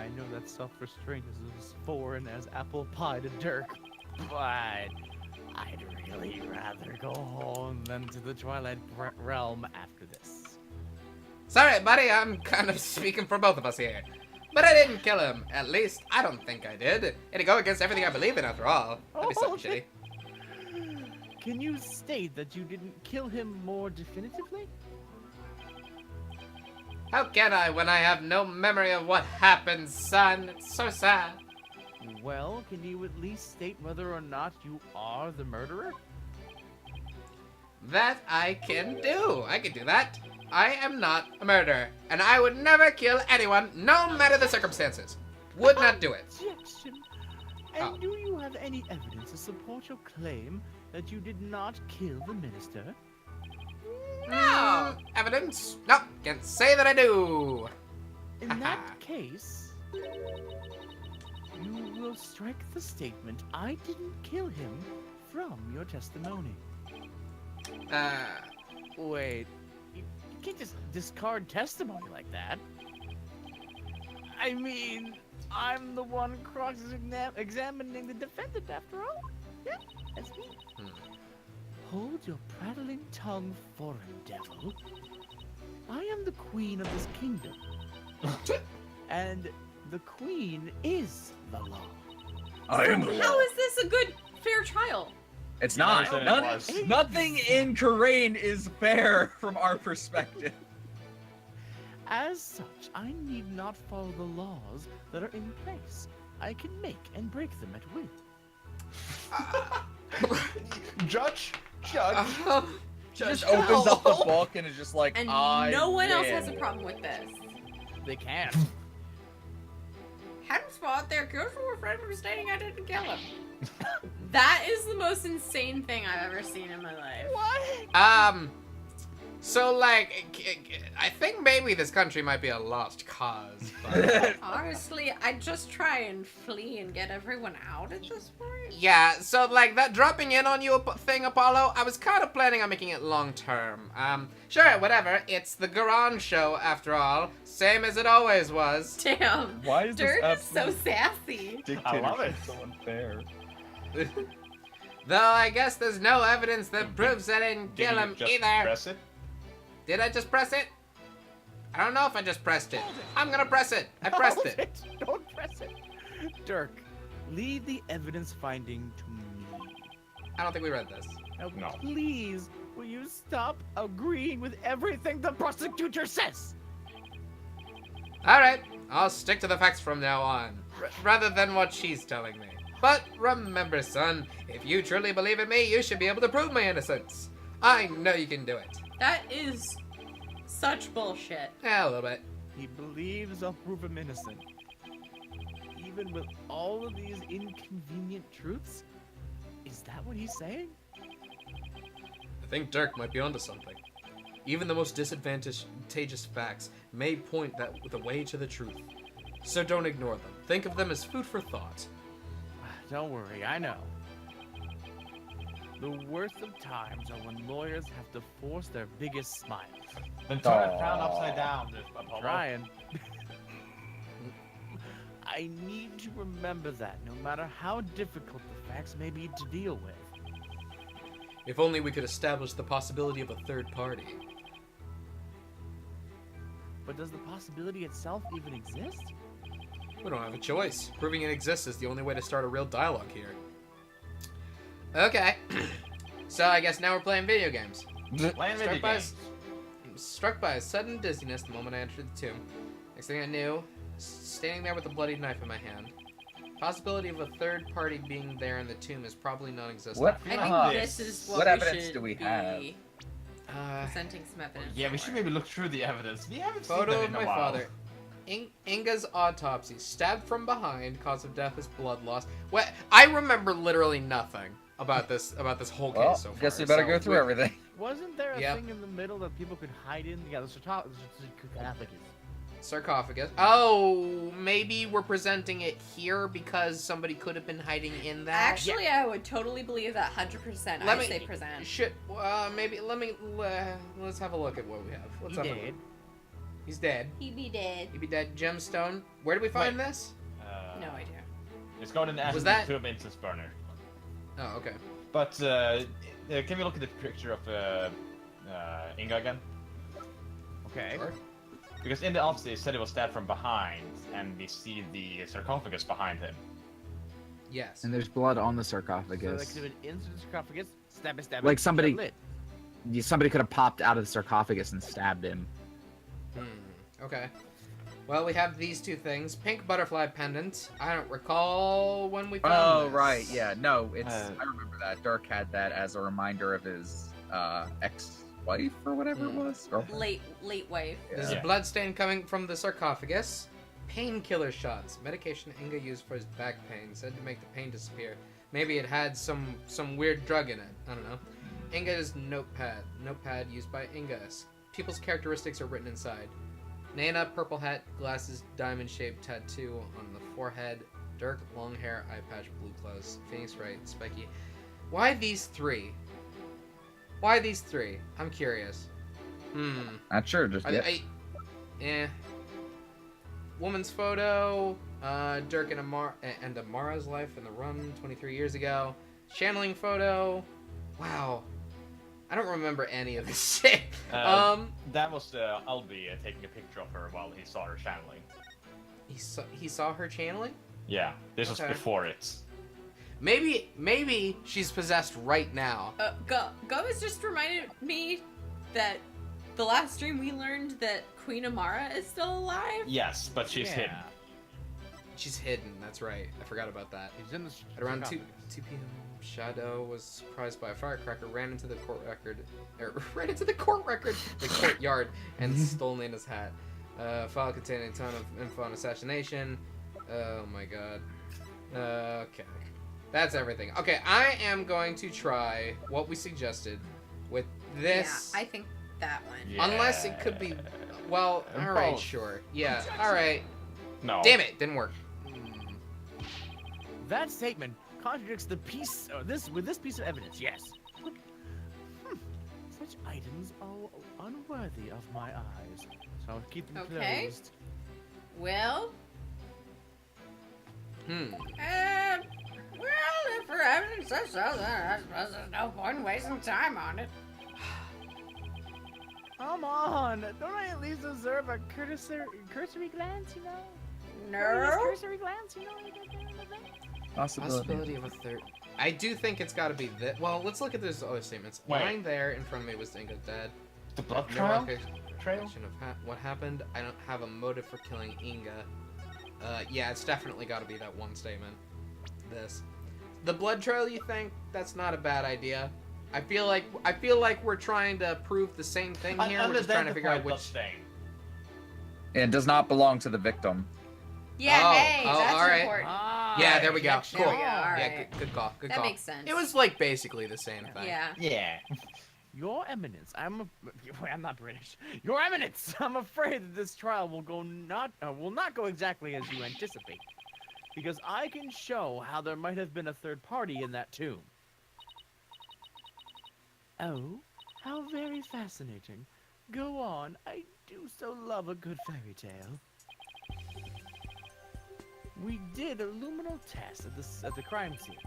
I know that self-restraint is as foreign as apple pie to Dirk, but I'd really rather go home than to the Twilight Realm after this. Sorry, buddy, I'm kind of speaking for both of us here. But I didn't kill him. At least, I don't think I did. It'd go against everything I believe in, after all. That'd be something shitty. Can you state that you didn't kill him more definitively? How can I when I have no memory of what happened, son? It's so sad. Well, can you at least state whether or not you are the murderer? That I can do. I can do that. I am not a murderer, and I would never kill anyone, no matter the circumstances. Would not do it. Objection. And do you have any evidence to support your claim that you did not kill the minister? No. Evidence? No, can't say that I do. In that case, you will strike the statement "I didn't kill him" from your testimony. Wait, you can't just discard testimony like that. I mean, I'm the one cross-examining the defendant after all. Yeah, that's me. Hold your prattling tongue, foreign devil. I am the queen of this kingdom. And the queen is the law. I am the How law. is this a good, fair trial? It's not. Never said it None- was. Nothing in Karain is fair from our perspective. As such, I need not follow the laws that are in place. I can make and break them at will. Judge? Just opens up the book and is just like, And I no one else win. has a problem with this. They can. Had him spot there, goes for a friend from stating I didn't kill him. That is the most insane thing I've ever seen in my life. What? So like, I think maybe this country might be a lost cause. But Honestly, I'd just try and flee and get everyone out at this point. yeah, so like that dropping in on you thing, Apollo, I was kind of planning on making it long term. Sure, whatever. It's the Garan show after all, same as it always was. Damn. Why is this Dirk is so absolute sassy. I love it. so unfair? Though I guess there's no evidence that proves I didn't Did kill you him just either. press it? Did I just press it? I don't know if I just pressed it. I'm gonna press it. I pressed Hold it. Don't press it. Dirk, leave the evidence finding to me. I don't think we read this. Now, No. please, will you stop agreeing with everything the prosecutor says? Alright, I'll stick to the facts from now on, rather than what she's telling me. But remember, son, if you truly believe in me, you should be able to prove my innocence. I know you can do it. That is such bullshit. Yeah, a little bit. He believes I'll prove him innocent. Even with all of these inconvenient truths? Is that what he's saying? I think Dirk might be onto something. Even the most disadvantageous facts may point the way to the truth. So don't ignore them. Think of them as food for thought. Don't worry, I know. The worst of times are when lawyers have to force their biggest smiles. Then turn it down upside down, Apollo. Trying. I need to remember that, no matter how difficult the facts may be to deal with. If only we could establish the possibility of a third party. But does the possibility itself even exist? We don't have a choice. Proving it exists is the only way to start a real dialogue here. Okay. So I guess now we're playing video games. Playing video games. Struck by a sudden dizziness the moment I entered the tomb. Next thing I knew, standing there with a bloody knife in my hand. Possibility of a third party being there in the tomb is probably non-existent. What? I think this is what evidence should do we be have? presenting some evidence. Yeah, we for. should maybe look through the evidence. We haven't seen Photo that of in a my while. father. Inga's autopsy. Stabbed from behind. Cause of death is blood loss. What? I remember literally nothing about this whole case Well, so far. guess we better so go through everything. Wasn't there a Yep. thing in the middle that people could hide in? Yeah, the sarcophagus. Sarcophagus. Oh, maybe we're presenting it here because somebody could have been hiding in that. Actually, I would totally believe that 100%. I say present. Maybe let's have a look at what we have. Let's have a look. He's dead. He be dead. He be dead. Gemstone. Where did we find this? No idea. It's going in the Was that- tomb instance burner. Oh, okay. But can we look at the picture of Inga again? Okay. Sure. Because in the office it said it was stabbed from behind, and we see the sarcophagus behind him. Yes. And there's blood on the So that sarcophagus. could have been into the sarcophagus, stab it, Like somebody- lit. Somebody could have popped out of the sarcophagus and stabbed him. Okay. Well, we have these two things. Pink butterfly pendant. I don't recall when we found Oh, this. right, yeah. No, it's. Uh, I remember that. Dirk had that as a reminder of his ex-wife or whatever it was. Or, Late wife. There's Yeah. a blood stain coming from the sarcophagus. Painkiller shots. Medication Inga used for his back pain. Said to make the pain disappear. Maybe it had some weird drug in it. I don't know. Inga's notepad. Notepad used by Inga. People's characteristics are written inside. Nana, purple hat, glasses, diamond-shaped tattoo on the forehead. Dirk, long hair, eye patch, blue clothes. Phoenix Wright, spiky. Why these three? Why these three? I'm curious. not sure, just yet. Woman's photo. Dirk and Amara's life in the run 23 years ago. Channeling photo. Wow. I don't remember any of this shit. That was Albie taking a picture of her while he saw her channeling. He saw her channeling? Yeah, this was Okay. before it. Maybe she's possessed right now. Gomez just reminded me that the last stream we learned that Queen Amara is still alive. Yes, but she's Yeah. hidden. She's hidden, that's right. I forgot about that. He's in the At around 2 sarcophagus. p.m., Shadow was surprised by a firecracker, ran into the courtyard, and stole Nana's hat. File containing a ton of info on assassination. Oh my god. Okay. That's everything. Okay, I am going to try what we suggested with this. Yeah, I think that one. Yeah. Unless it could be. Well, alright, sure. Yeah, alright. No. Damn it, didn't work. That statement contradicts the piece with this piece of evidence. Yes. Such items are unworthy of my eyes, so I'll keep them Okay. closed. Well, Hmm. well, if her evidence says so, then I suppose there's no point in wasting time on it. Come on, don't I at least deserve a cursory glance, you know? No. Cursory glance, you know? Possibility of a third. I do think it's got to be this. Well, let's look at those other statements. Wait. Mine there in front of me was Inga dead. The blood No trail? recollection of what happened. I don't have a motive for killing Inga. Yeah, it's definitely got to be that one statement. This. The blood trail, you think? That's not a bad idea. I feel like we're trying to prove the same thing here. We're just trying to figure out which. Stain. It does not belong to the victim. Yeah, Oh, hey, oh, that's alright. important. Yeah, there we go. There Cool. we go, Yeah, alright. good call. Good That call. makes sense. It was like basically the same thing. Yeah. Yeah. Your Eminence, I'm not British. Your Eminence, I'm afraid that this trial will not go exactly as you anticipate, because I can show how there might have been a third party in that tomb. Oh, how very fascinating. Go on. I do so love a good fairy tale. We did a luminal test at the crime scene,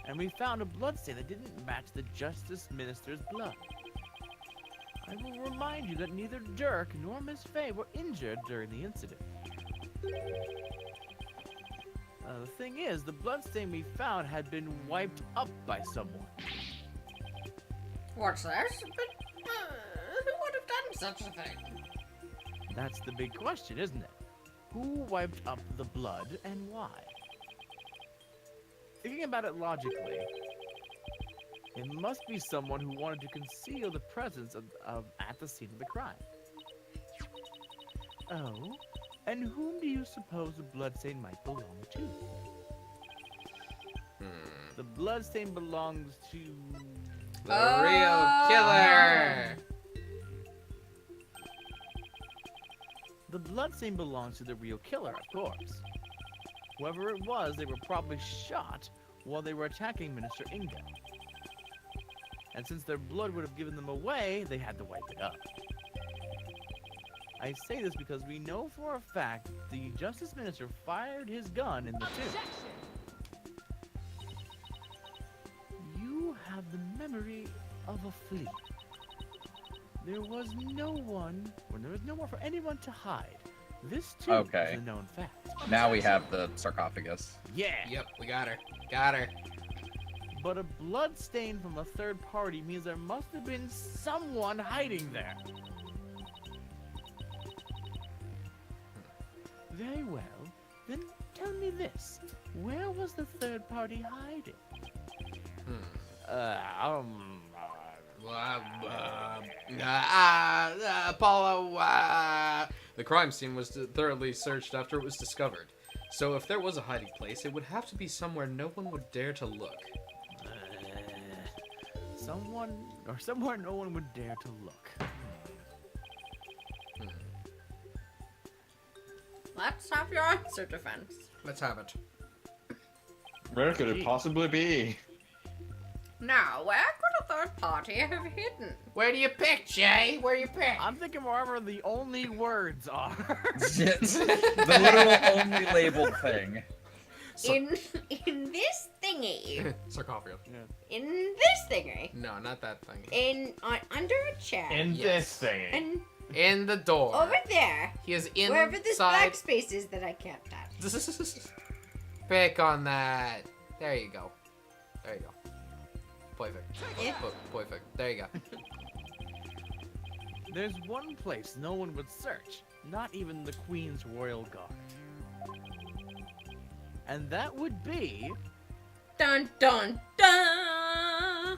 and we found a bloodstain that didn't match the Justice Minister's blood. I will remind you that neither Dirk nor Miss Fay were injured during the incident. The thing is, the bloodstain we found had been wiped up by someone. What's this? But who would have done such a thing? That's the big question, isn't it? Who wiped up the blood and why? Thinking about it logically, it must be someone who wanted to conceal the presence of at the scene of the crime. Oh, and whom do you suppose the bloodstain might belong to? The bloodstain belongs to... The real killer. The bloodstain belongs to the real killer, of course. Whoever it was, they were probably shot while they were attacking Minister Inga. And since their blood would have given them away, they had to wipe it up. I say this because we know for a fact the Justice Minister fired his gun in the tomb. You have the memory of a flea. There was no one, when there was nowhere for anyone to hide. This too Okay. is a known fact. Now we have the sarcophagus. Yeah. Yep, we got her. Got her. But a blood stain from a third party means there must have been someone hiding there. Very well. Then tell me this. Where was the third party hiding? Apollo, the crime scene was thoroughly searched after it was discovered. So if there was a hiding place, it would have to be somewhere no one would dare to look. Somewhere no one would dare to look. Let's have your answer, defense. Let's have it. Where could it possibly be? Now, where could a third party have hidden? Where do you pick, Jay? Where do you pick? I'm thinking wherever the only words are. The literal only labeled thing. In this thingy. Sarcophagus. In this thingy. No, not that thing. Under a chair. In Yes. this thing. And In the door. over there. He is Wherever this black inside. space is that I can't touch. Pick on that. There you go. There you go. Perfect. Yeah. Perfect. There you go. There's one place no one would search, not even the Queen's Royal Guard. And that would be Dun dun dun!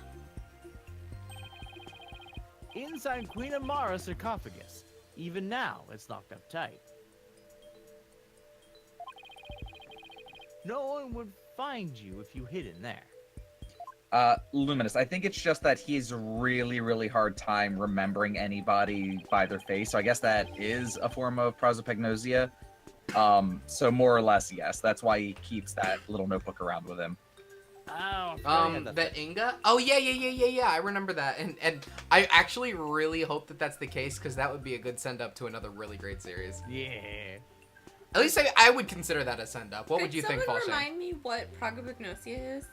inside Queen Amara's sarcophagus. Even now, it's locked up tight. No one would find you if you hid in there. Luminous, I think it's just that he's really, really hard time remembering anybody by their face. So I guess that is a form of prosopagnosia. So more or less, yes. That's why he keeps that little notebook around with him. Oh, The Inga? Oh, yeah. I remember that. And I actually really hope that that's the case, because that would be a good send-up to another really great series. yeah. At least I would consider that a send-up. What would you think, Someone Falshan? remind me what prosopagnosia is?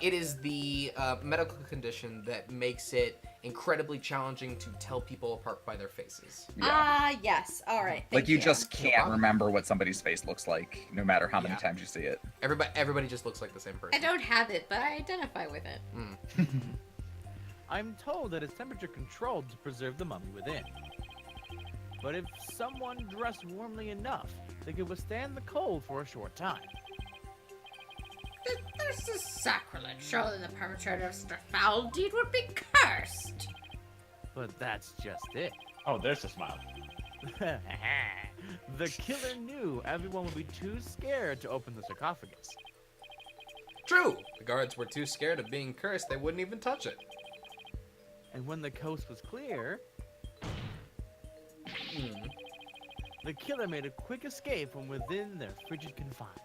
It is the medical condition that makes it incredibly challenging to tell people apart by their faces. Yeah. Yes. All right. Like, you thank just No can't problem. remember what somebody's face looks like, no matter how many Yeah. times you see it. Everybody just looks like the same I person. don't have it, but I identify with it. I'm told that it's temperature controlled to preserve the mummy within. But if someone dressed warmly enough, they could withstand the cold for a short time. This is sacrilege. Surely the perpetrator of such a foul deed would be cursed. But that's just it. Oh, there's the smile. The killer knew everyone would be too scared to open the sarcophagus. True. The guards were too scared of being cursed, they wouldn't even touch it. And when the coast was clear, the killer made a quick escape from within their frigid confines.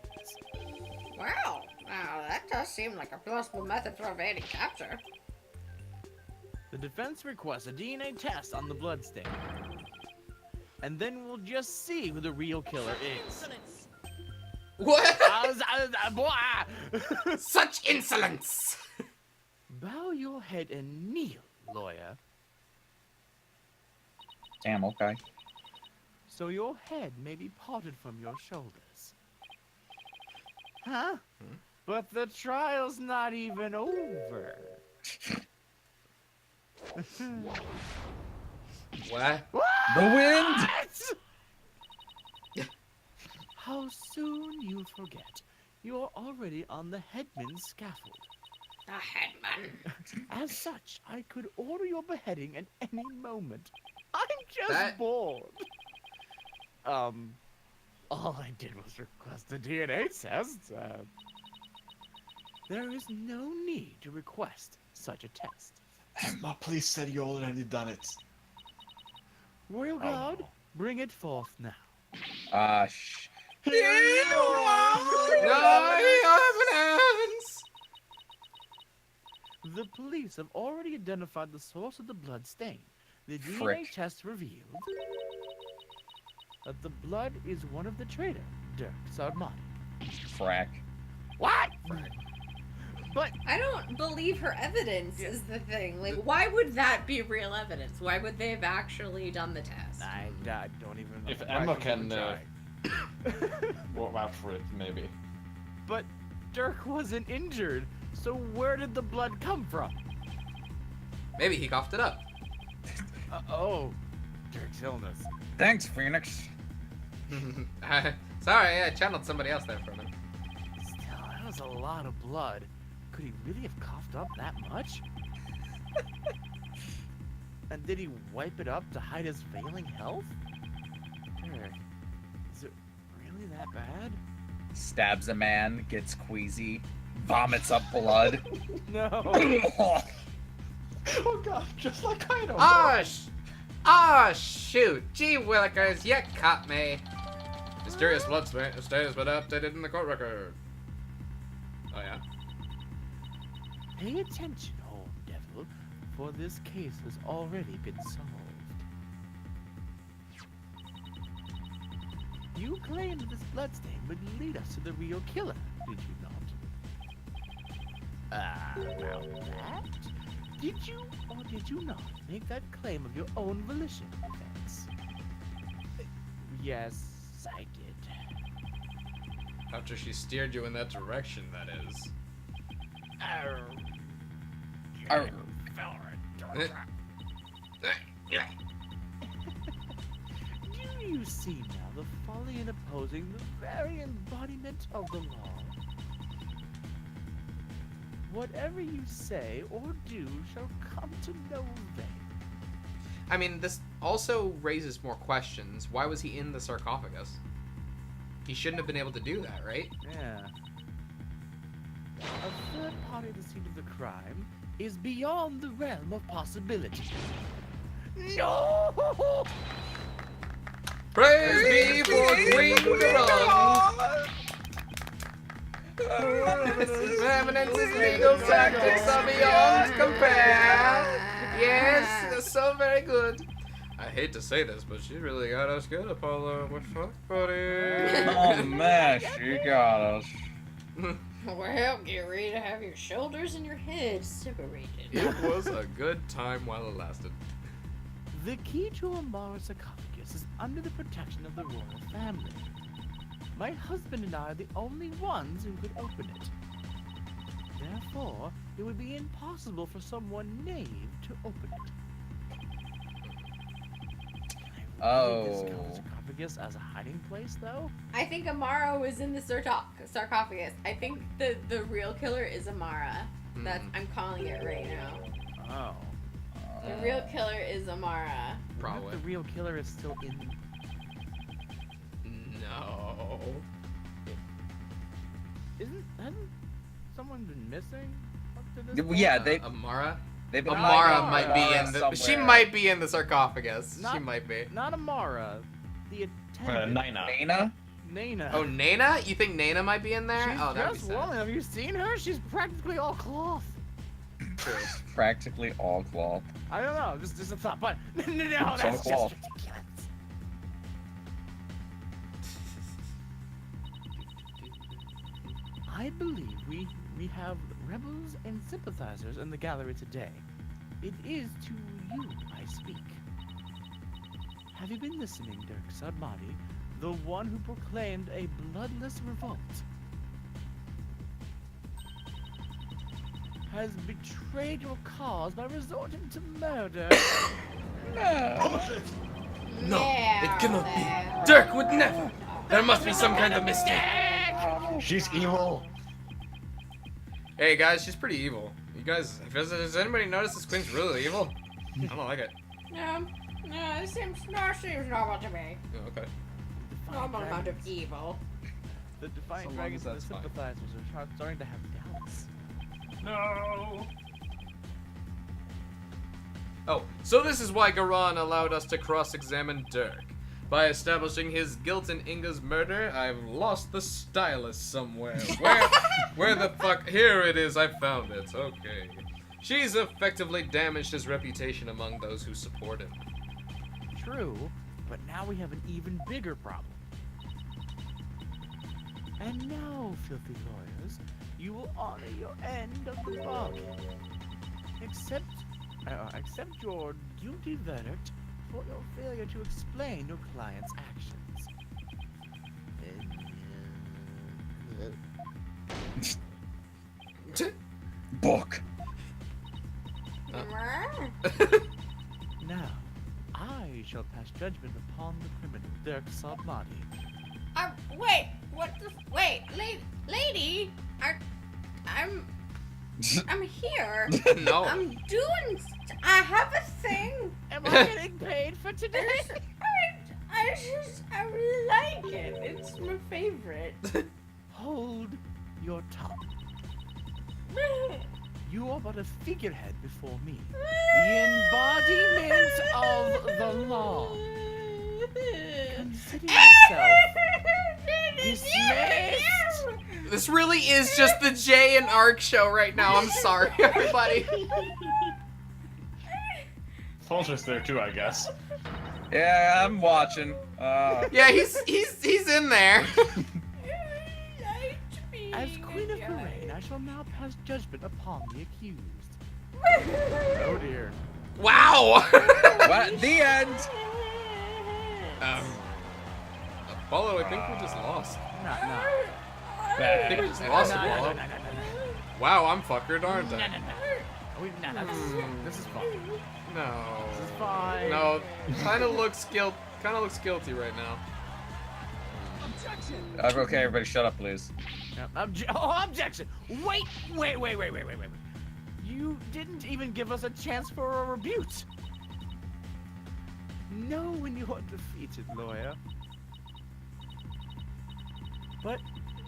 Well, now that does seem like a plausible method for evading capture. The defense requests a DNA test on the bloodstain. And then we'll just see who the real killer is. What? Such insolence! Bow your head and kneel, lawyer, Damn, okay. so your head may be parted from your shoulders. Huh? But the trial's not even over. What? The wind! How soon you forget. You're already on the headman's scaffold. The headman. As such, I could order your beheading at any moment. I'm just That- bored. All I did was request a DNA test. There is no need to request such a test. My police said you already done it. Royal Guard, bring it forth now. No evidence! The police have already identified the source of the blood stain. The DNA Frick. test revealed that the blood is one of the traitor, Dhurke Sarmati. Frack. What? But I don't believe her evidence is the thing. Like, why would that be real evidence? Why would they have actually done the test? I don't even know. If why Emma she can would try. vouch for it, maybe. But Dhurke wasn't injured, so where did the blood come from? Maybe he coughed it up. Oh, Dhurke's illness. Thanks, Phoenix. Sorry, I channeled somebody else there for a minute. Still, that was a lot of blood. Could he really have coughed up that much? And did he wipe it up to hide his failing health? Dhurke, is it really that bad? Stabs a man, gets queasy, vomits up blood. No. Oh god, just like I know. Oh, shoot. Gee willikers, you caught me. Mysterious blood stains been updated in the court record. Oh, yeah? Pay attention, old devil, for this case has already been solved. You claimed this bloodstain would lead us to the real killer, did you not? About that? Did you or did you not make that claim of your own volition, Defense? Yes, I did. After she steered you in that direction, that is. Arr. Do you see now the folly in opposing the very embodiment of the law? Whatever you say or do shall come to no avail. I mean, this also raises more questions. Why was he in the sarcophagus? He shouldn't have been able to do that, right? Yeah. A third party at the scene of the crime is beyond the realm of possibility. No! Praise be for Queen Garon! Evidence's legal tactics are beyond compare. Yes, they're so very good. I hate to say this, but she really got us good, Apollo. What fuck, buddy? Oh man, she got us. Well, get ready to have your shoulders and your head separated. It was a good time while it lasted. The key to Amara's sarcophagus is under the protection of the royal family. My husband and I are the only ones who could open it. Therefore, it would be impossible for someone naive to open it. Can I really discount the sarcophagus as a hiding place, though? I think Amara was in the sarcophagus. I think the real killer is Amara. I'm calling it right now. Oh. The real killer is Amara. What if Probably. the real killer is still in... No. Hasn't someone been missing up to this point? Yeah, they Amara? they've been Amara hiding might be in the. somewhere. She might be in the sarcophagus. She Not- might be. Not Amara. The attendant. Nina. Nana? Nana. Oh, Nana? You think Nana might be in there? She's Oh, that'd be just sad. woman. Have you seen her? She's practically all cloth. True. Practically all cloth. I don't know. Just a thought, but no, It's all that's cloth. just ridiculous. I believe we have rebels and sympathizers in the gallery today. It is to you I speak. Have you been listening, Dhurke Sarmati, the one who proclaimed a bloodless revolt? Has betrayed your cause by resorting to murder. No, it cannot be. Dirk would never. There must be some kind of mistake. She's evil. Hey guys, she's pretty evil. You guys, has anybody noticed this queen's really evil? I don't like it. No, it seems normal to me. Oh, okay. Normal amount of evil. The Defiant So long Dragons as and the that's fine. sympathizers are starting to have doubts. No. Oh, so this is why Garan allowed us to cross-examine Dirk. By establishing his guilt in Inga's murder, I've lost the stylus somewhere. Where the fuck? Here it is, I found it. Okay. She's effectively damaged his reputation among those who support him. True, But now we have an even bigger problem. And now, filthy lawyers, you will honor your end of the bargain. Accept your guilty verdict for your failure to explain your client's actions. Book. Now, I shall pass judgment upon the criminal Dhurke Sabmati. Wait, what the? Wait, lady, I'm here. No. I'm doing. I have a thing. Am I getting paid for today? I really like it. It's my favorite. Hold your tongue. You are but a figurehead before me. The embodiment of the law. Consider yourself dismissed. This really is just the Jay and Ark show right now. I'm sorry, everybody. Fulcher's there too, I guess. Yeah, I'm watching. Yeah, he's in there. As Queen of Lorraine, I shall now pass judgment upon the accused. Oh dear. Wow. What? The end. Apollo, I think we just lost. No. I think we just lost No. Apollo. Wow, I'm fuckered, aren't I? This is fine. No. This is fine. No, kind of looks guilty right now. Okay, everybody, shut up, please. No, objection! Wait! You didn't even give us a chance for a rebuke. Know when you are defeated, lawyer. But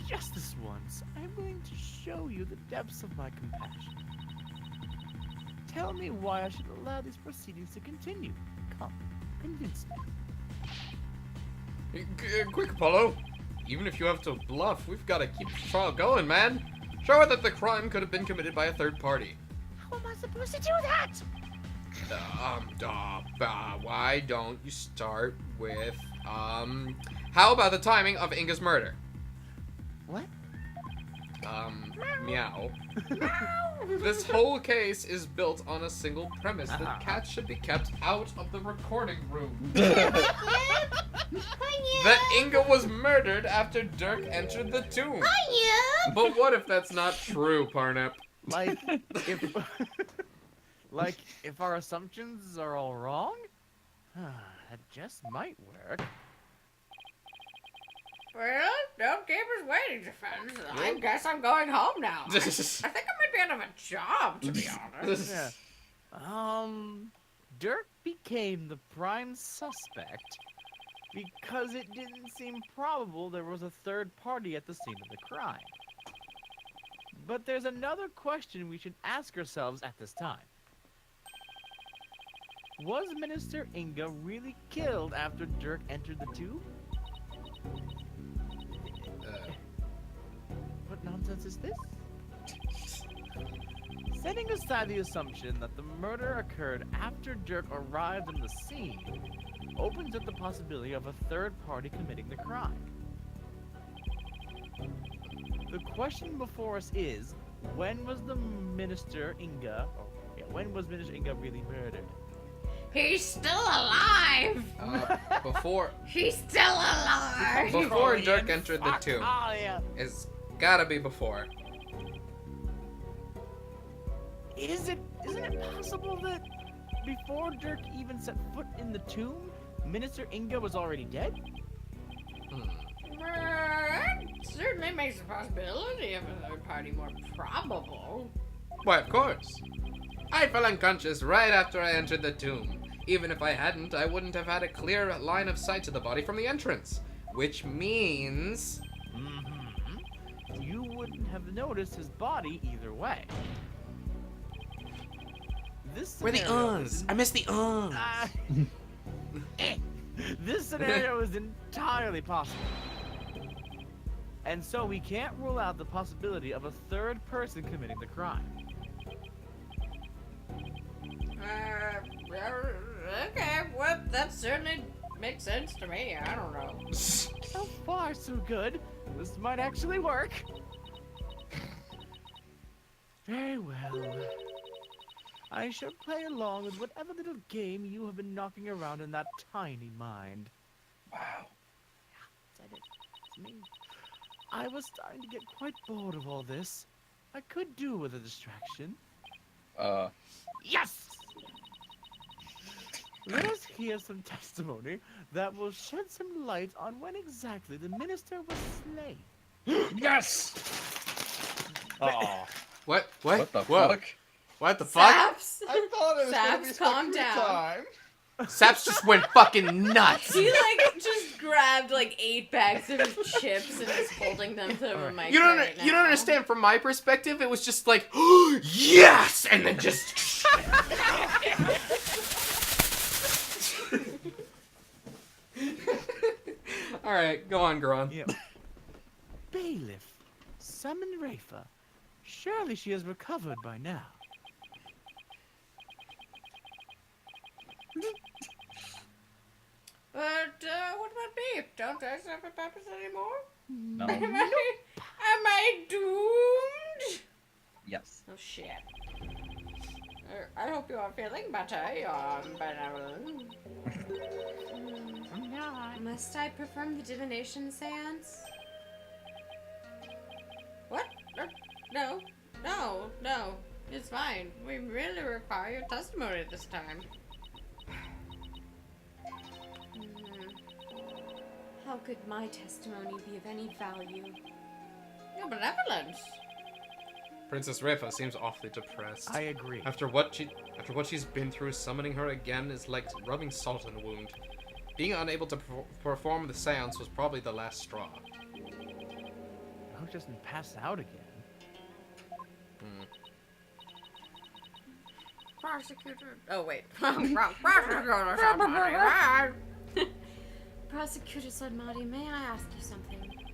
just this once, I'm going to show you the depths of my compassion. Tell me why I should allow these proceedings to continue. Come, convince me. Quick, Apollo. Even if you have to bluff, we've got to keep the trial going, man. Show her that the crime could have been committed by a third party. How am I supposed to do that? Why don't you start with, how about the timing of Inga's murder? What? Meow. This whole case is built on a single premise that cats should be kept out of the recording room. That Inga was murdered after Dhurke entered the tomb. But what if that's not true, Parnep? If our assumptions are all wrong? That just might work. Well, don't keep us waiting, defense. I guess I'm going home now. I think I might be out of a job, to be honest. Yeah. Dhurke became the prime suspect because it didn't seem probable there was a third party at the scene of the crime. But there's another question we should ask ourselves at this time. Was Minister Inga really killed after Dhurke entered the tomb? What nonsense is this? Setting aside the assumption that the murder occurred after Dhurke arrived on the scene, opens up the possibility of a third party committing the crime. The question before us is, when was Minister Inga really murdered? He's still alive! Before He's still alive! Before Dhurke entered the tomb. Oh, yeah. It's gotta be before. Isn't it possible that before Dhurke even set foot in the tomb, Minister Inga was already dead? That certainly makes the possibility of a third party more probable. Why, of course. I fell unconscious right after I entered the tomb. Even if I hadn't, I wouldn't have had a clear line of sight to the body from the entrance. Which means... You wouldn't have noticed his body either way. This Where the scenario uns? I missed the uns. This scenario is entirely possible. And so we can't rule out the possibility of a third person committing the crime. Okay, well, that's certainly makes sense to me. I don't know. So far, so good. This might actually work. Very well. I shall play along with whatever little game you have been knocking around in that tiny mind. Wow. Said it. It's me. I was starting to get quite bored of all this. I could do with a distraction. Yes! Let us hear some testimony that will shed some light on when exactly the minister was slain. Yes! Oh. What? What the Whoa. fuck? What the fuck? Saps! I thought it was gonna be Saps, calm Sakura down. time. Saps just went fucking nuts. He like just grabbed like 8 bags of chips and is holding them to the mic You don't. right now. You don't understand. From my perspective, it was just like, yes, and then just. All right, go on, Garon. Yeah. Bailiff, summon Rafa. Surely she has recovered by now. But what about me? Don't I have a purpose anymore? No. Am I doomed? Yes. Oh shit. I hope you are feeling better, your benevolent. I'm not. Must I perform the divination seance? What? No. It's fine. We really require your testimony this time. How could my testimony be of any value? Your benevolence. Princess Refa seems awfully depressed. I agree. After what she's been through, summoning her again is like rubbing salt in a wound. Being unable to perform the seance was probably the last straw. I hope she doesn't pass out again. Prosecutor. Oh wait. Wrong. Prosecutor. Somebody. Prosecutor Sodmati, may I ask you something?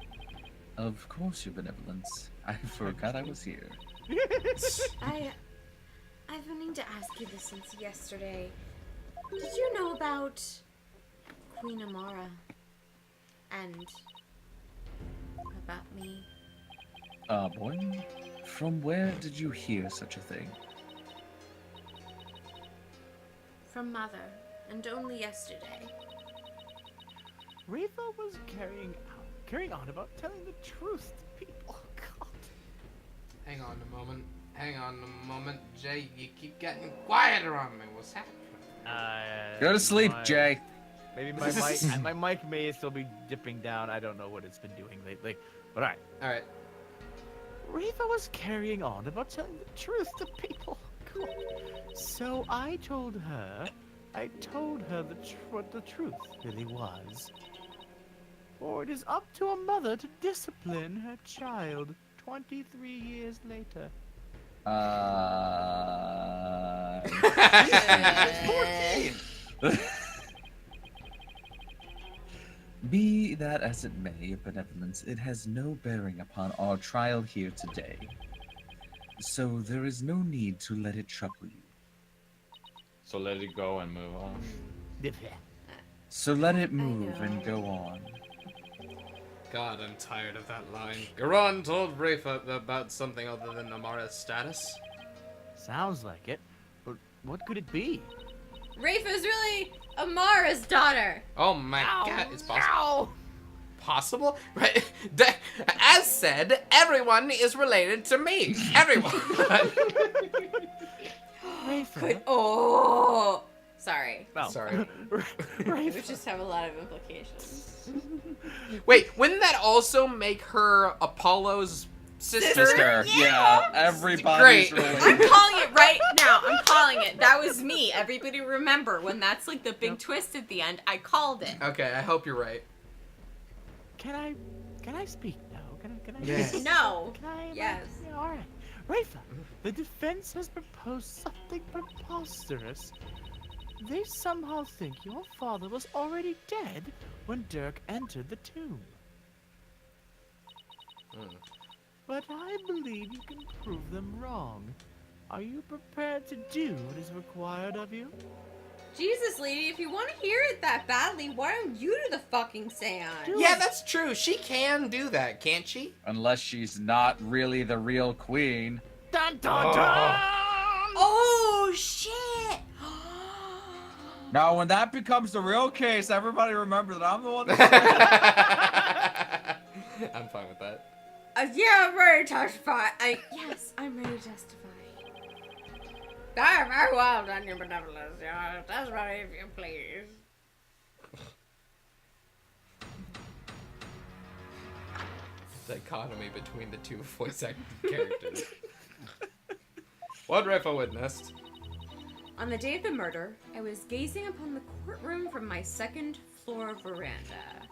Of course, your benevolence. I forgot I was here. I've been needing to ask you this since yesterday. Did you know about Queen Amara? And about me? Boy, from where did you hear such a thing? From Mother, and only yesterday. Rafa was carrying on about telling the truth to people. God. Hang on a moment. Jay, you keep getting quieter on me. What's happening? Go to sleep, Jay. Maybe my mic may still be dipping down. I don't know what it's been doing lately. But Alright. Rafa was carrying on about telling the truth to people. God. So I told her what the truth really was. For it is up to a mother to discipline her child 23 years later. Be that as it may, your benevolence, it has no bearing upon our trial here today. So there is no need to let it trouble you. So let it go and move on. So let it move and go on. God, I'm tired of that line. Garon told Rafa about something other than Amara's status. Sounds like it. But what could it be? Rafa's really Amara's daughter. Oh my god, it's possible. Possible? Right? As said, everyone is related to me. Everyone. Rafa. Oh. Sorry. Well, Sorry. We just have a lot of implications. Wait, wouldn't that also make her Apollo's sister? Yeah, everybody's Great. I'm related. calling it right now. I'm calling it. That was me. Everybody remember when that's like the big twist at the end. I called it. Okay, I hope you're right. Can I speak now? Can I? Yes. No. Can I? Yes. Yeah, all right. Rafa, the defense has proposed something preposterous. They somehow think your father was already dead when Dhurke entered the tomb. But I believe you can prove them wrong. Are you prepared to do what is required of you? Jesus, lady, if you want to hear it that badly, why don't you do the fucking seance? Yeah, that's true. She can do that, can't she? Unless she's not really the real queen. Dun dun dun! Oh, shit! Now, when that becomes the real case, everybody remember that I'm the one that I'm fine with that. Yeah, I'm ready to testify. Yes, I'm ready to testify. Very well done, your benevolence. That's right, if you please. Dichotomy between the two voice acted characters. What Rafa witnessed. On the day of the murder, I was gazing upon the courtroom from my second floor veranda.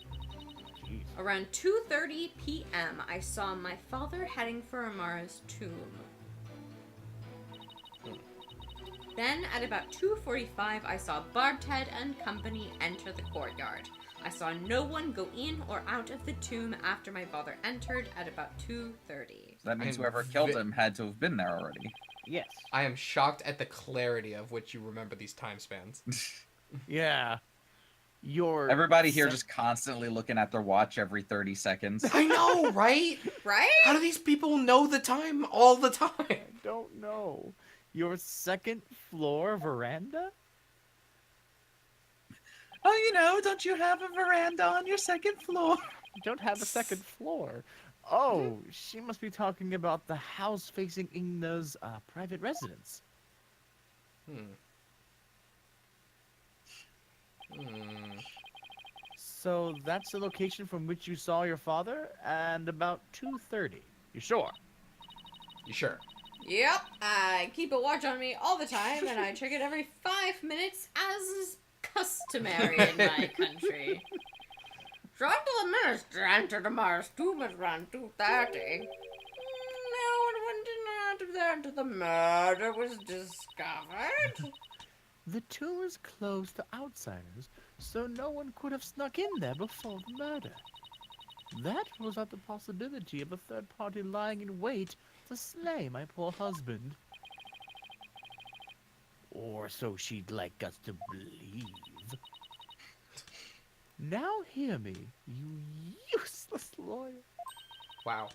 Jeez. Around 2:30 p.m., I saw my father heading for Amara's tomb. Then, at about 2:45, I saw Barbted and company enter the courtyard. I saw no one go in or out of the tomb after my father entered at about 2:30. That means I'm whoever killed him had to have been there already. Yes. I am shocked at the clarity of which you remember these time spans. Yeah. Your Everybody here just constantly looking at their watch every 30 seconds. I know, right? Right? How do these people know the time all the time? I don't know. Your second floor veranda? Oh, you know, don't you have a veranda on your second floor? You don't have a second floor. Oh, she must be talking about the house facing Igna's private residence. So that's the location from which you saw your father, and about 2:30. You sure? You sure? Yep, I keep a watch on me all the time, and I check it every 5 minutes, as is customary in my country. Short to the minister entered Amara's tomb at around 2:30. No one went in after there until the murder was discovered. The tomb is closed to outsiders, so no one could have snuck in there before the murder. That was not the possibility of a third party lying in wait to slay my poor husband. Or so she'd like us to believe. Now hear me, you useless lawyer. Wow.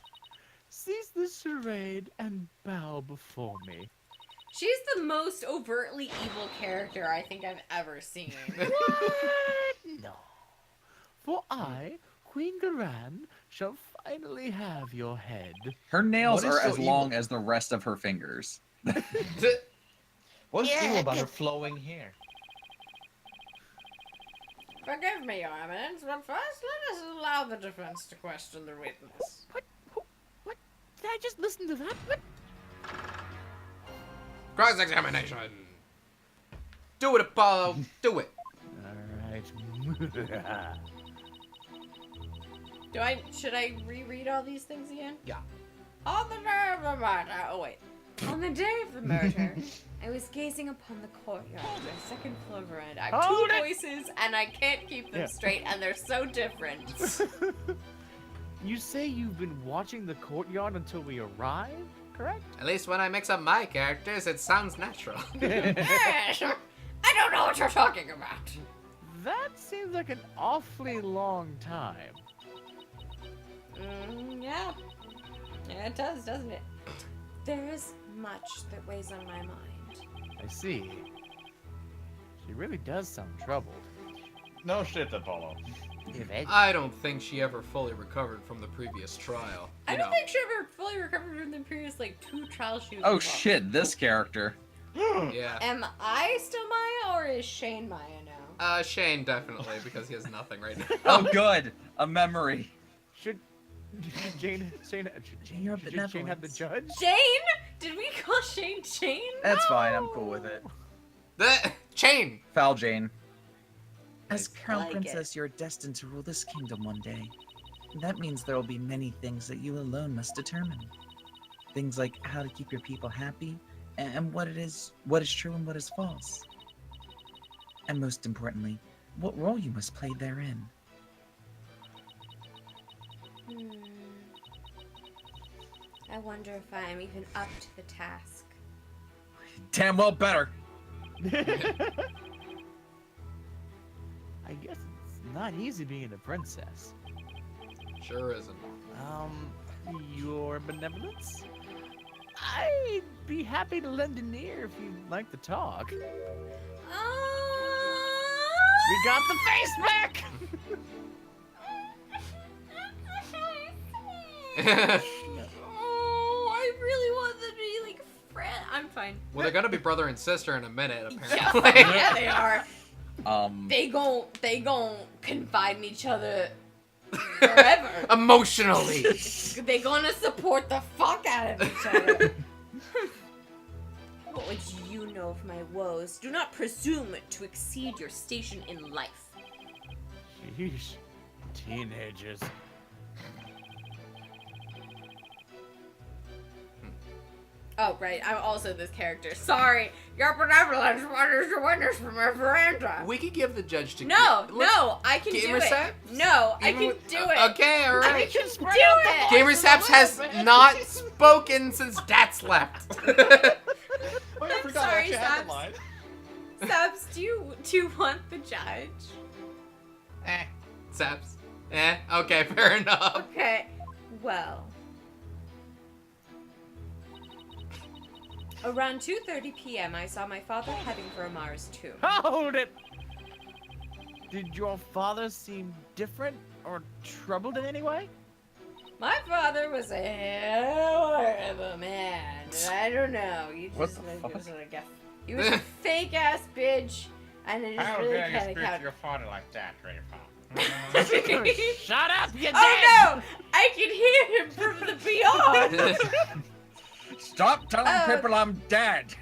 Cease this charade and bow before me. She's the most overtly evil character I think I've ever seen. No. For I, Queen Garan, shall finally have your head. Her nails What is are so as long as the rest of her fingers. What's evil about her flowing hair? Forgive me, Your Eminence, but first let us allow the defense to question the witness. What? Did I just listen to that? What? Cross-examination. Do it, Apollo. Do it. Alright. Should I reread all these things again? Yeah. On the day of the murder. Oh, wait. On the day of the murder, I was gazing upon the courtyard of my second floor veranda. I have Hold two it! voices, and I can't keep them Yeah. straight, and they're so different. You say you've been watching the courtyard until we arrive, correct? At least when I mix up my characters, it sounds natural. Yes, I don't know what you're talking about. That seems like an awfully long time. Yeah. Yeah, it does, doesn't it? There is much that weighs on my mind. I see. She really does sound troubled. No shit, Apollo. I don't think she ever fully recovered from the previous trial. I You don't know. think she ever fully recovered from the previous, 2 trials she was Oh involved. shit, this character. Yeah. Am I still Maya, or is Shane Maya now? Shane definitely, because he has nothing right now. Oh good, a memory. Should Jane Your should Jane have the benevolence. judge? Shane? Did we call Shane Shane? That's fine, I'm cool with it. The chain. Foul Jane. As Crown like it. Princess, you're destined to rule this kingdom one day. That means there will be many things that you alone must determine. Things like how to keep your people happy, and what is true and what is false. And most importantly, what role you must play therein. I wonder if I am even up to the task. Damn well better. not easy being a princess. Sure isn't. Your benevolence? I'd be happy to lend an ear if you'd like to talk. We got the face back! Oh, I really want them to be like friends. I'm fine. Well, they're gonna be brother and sister in a minute, Yeah, apparently. yeah, they are. They They gon' confide in each other forever. Emotionally. They gonna support the fuck out of each other. What would you know of my woes? Do not presume to exceed your station in life. Sheesh. Teenagers. Oh, right. I'm also this character. Sorry. Your benevolence wonders to witness from a veranda. We could give the judge to No, I can do Gamer it. Saps? No, I Even can with- do it. Okay, I alright. can do it. Gamer Saps has not spoken since Dats left. Oh, yeah, I I'm forgot I sorry, actually had Saps. the line. Saps, do you want the judge? Saps. Okay, fair enough. Okay. Well. Around 2:30 p.m., I saw my father heading for Amara's tomb. Hold it! Did your father seem different or troubled in any way? My father was a hell of a man. I don't know. You What just the fuck? he was a fake ass bitch, and it just How really dare you kind of speak to counted. your father like that, Grandpa? Shut up, you Oh no! I can hear him from the beyond. Stop telling people I'm dead.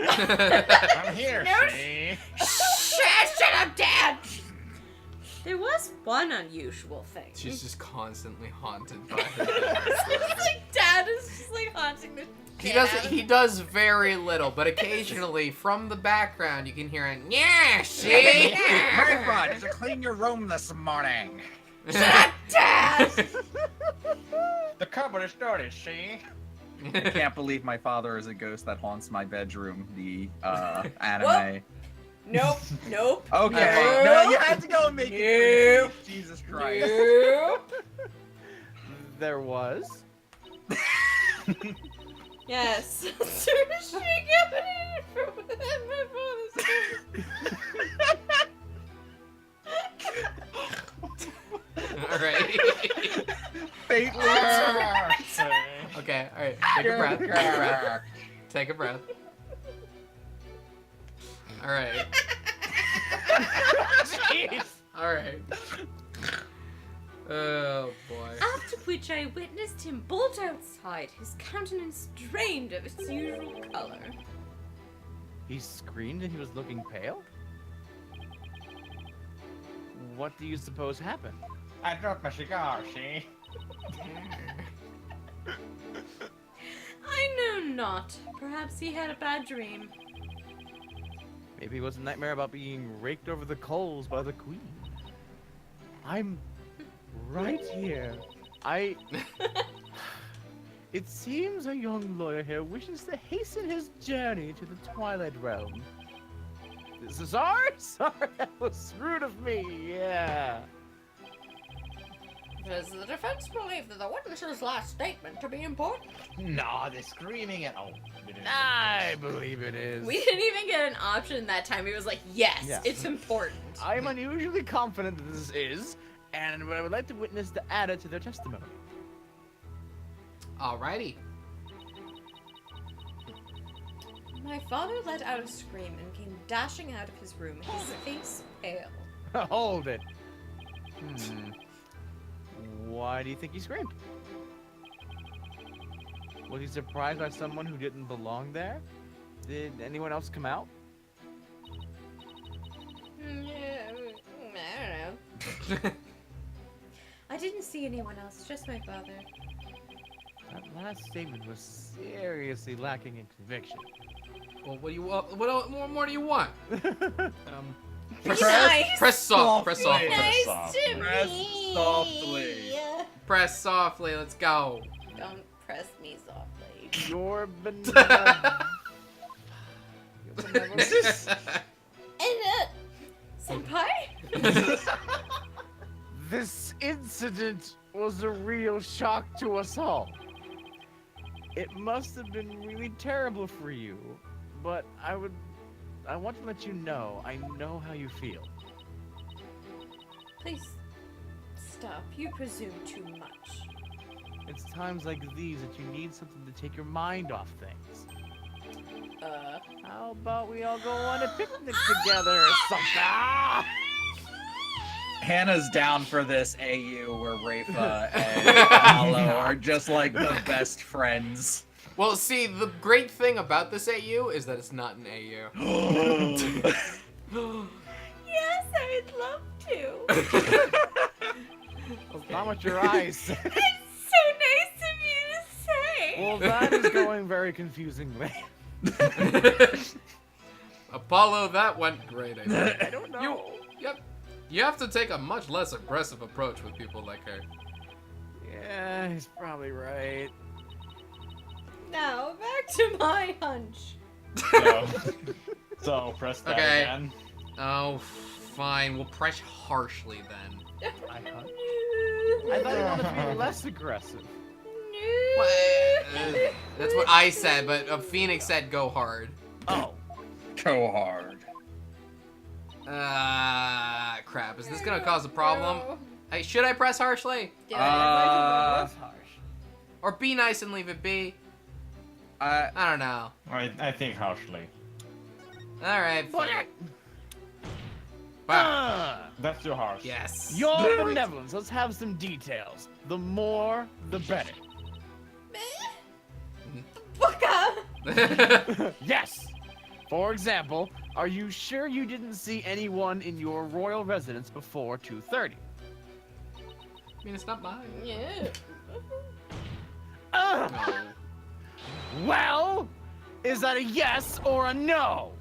I'm here, No. see? Shut up, Dad! There was one unusual thing. She's just constantly haunted by her. It's like Dad is just like haunting the He does very little, but occasionally from the background you can hear a yeah, see? Hey, bud, did you clean your room this morning? Dad! The cupboard is dirty, see? I can't believe my father is a ghost that haunts my bedroom. The anime. Nope. Okay, no, you had to go and make it. Jesus Christ. There was. Yes. Seriously, happening from my father's Alright. Faintly. Okay, alright. Take a breath. Take a breath. Take a breath. Alright. Jeez. Alright. Oh boy. After which I witnessed him bolt outside, his countenance drained of its usual color. He screamed and he was looking pale? What do you suppose happened? I dropped my cigar, see? I know not. Perhaps he had a bad dream. Maybe it was a nightmare about being raked over the coals by the queen. I'm right here. It seems a young lawyer here wishes to hasten his journey to the Twilight Realm. Sorry, that was rude of me, yeah. Does the defense believe that the witness's last statement to be important? No, they're screaming at. Oh, we didn't. I believe it is. We didn't even get an option that time. He was like, yes, Yeah. it's important. I am unusually confident that this is, and I would like the witness to add it to their testimony. Alrighty. My father let out a scream and came dashing out of his room, his face pale. Hold it. Why do you think he screamed? Was he surprised by someone who didn't belong there? Did anyone else come out? I don't know. I didn't see anyone else, just my father. That last statement was seriously lacking in conviction. Well, what do you want? What more do you want? Be nice! Press soft. Press softly. Be nice soft. to Press me! softly. Press softly. Let's go. Don't press me softly. Your benevolent. And, senpai? incident was a real shock to us all. It must have been really terrible for you, but I want to let you know I know how you feel. Please stop. You presume too much. It's times like these that you need something to take your mind off things. How about we all go on a picnic together or something? Hannah's down for this AU where Rafa and Apollo are just like the best friends. Well, see, the great thing about this AU is that it's not an AU. Yes, I'd love to. That's not what your eyes say. It's so nice of you to say. Well, that is going very confusingly. Apollo, that went great, I think. I don't know. Yep. You have to take a much less aggressive approach with people like her. Yeah, he's probably right. Now, back to my hunch. So press that Okay. again. Oh, fine. We'll press harshly then. I thought he wanted to be less aggressive. That's what I said, but Phoenix said go hard. Oh. Go hard. Crap. Is this gonna cause a problem? Hey, should I press harshly? Yeah, Or be nice and leave it be? I don't know. I think harshly. Alright, fine. Wow. That's too harsh. Yes. Your benevolence. Let's have some details. The more, the better. Booker! Yes. For example, are you sure you didn't see anyone in your royal residence before 2:30? I mean, it's not mine. Yeah. Well, is that a yes or a no?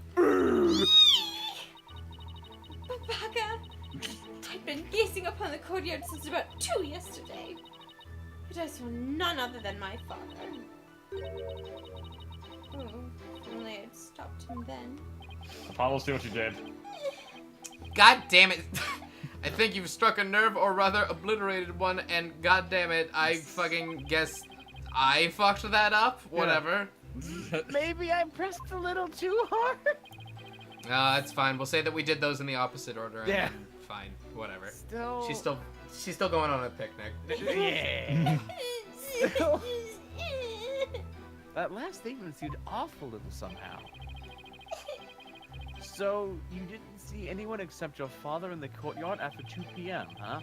Baka! I've been gazing upon the courtyard since about 2 yesterday. But I saw none other than my father. Oh, if only I'd stopped him then. Apollo, see what you did. God damn it. I think you've struck a nerve, or rather obliterated one, and god damn it, I fucking guess I fucked that up. Whatever. Maybe I pressed a little too hard. That's fine. We'll say that we did those in the opposite order. And Yeah. Fine. Whatever. Still. She's still going on a picnic. Yeah. That last statement seemed off a little somehow. So, you didn't see anyone except your father in the courtyard after 2 p.m., huh?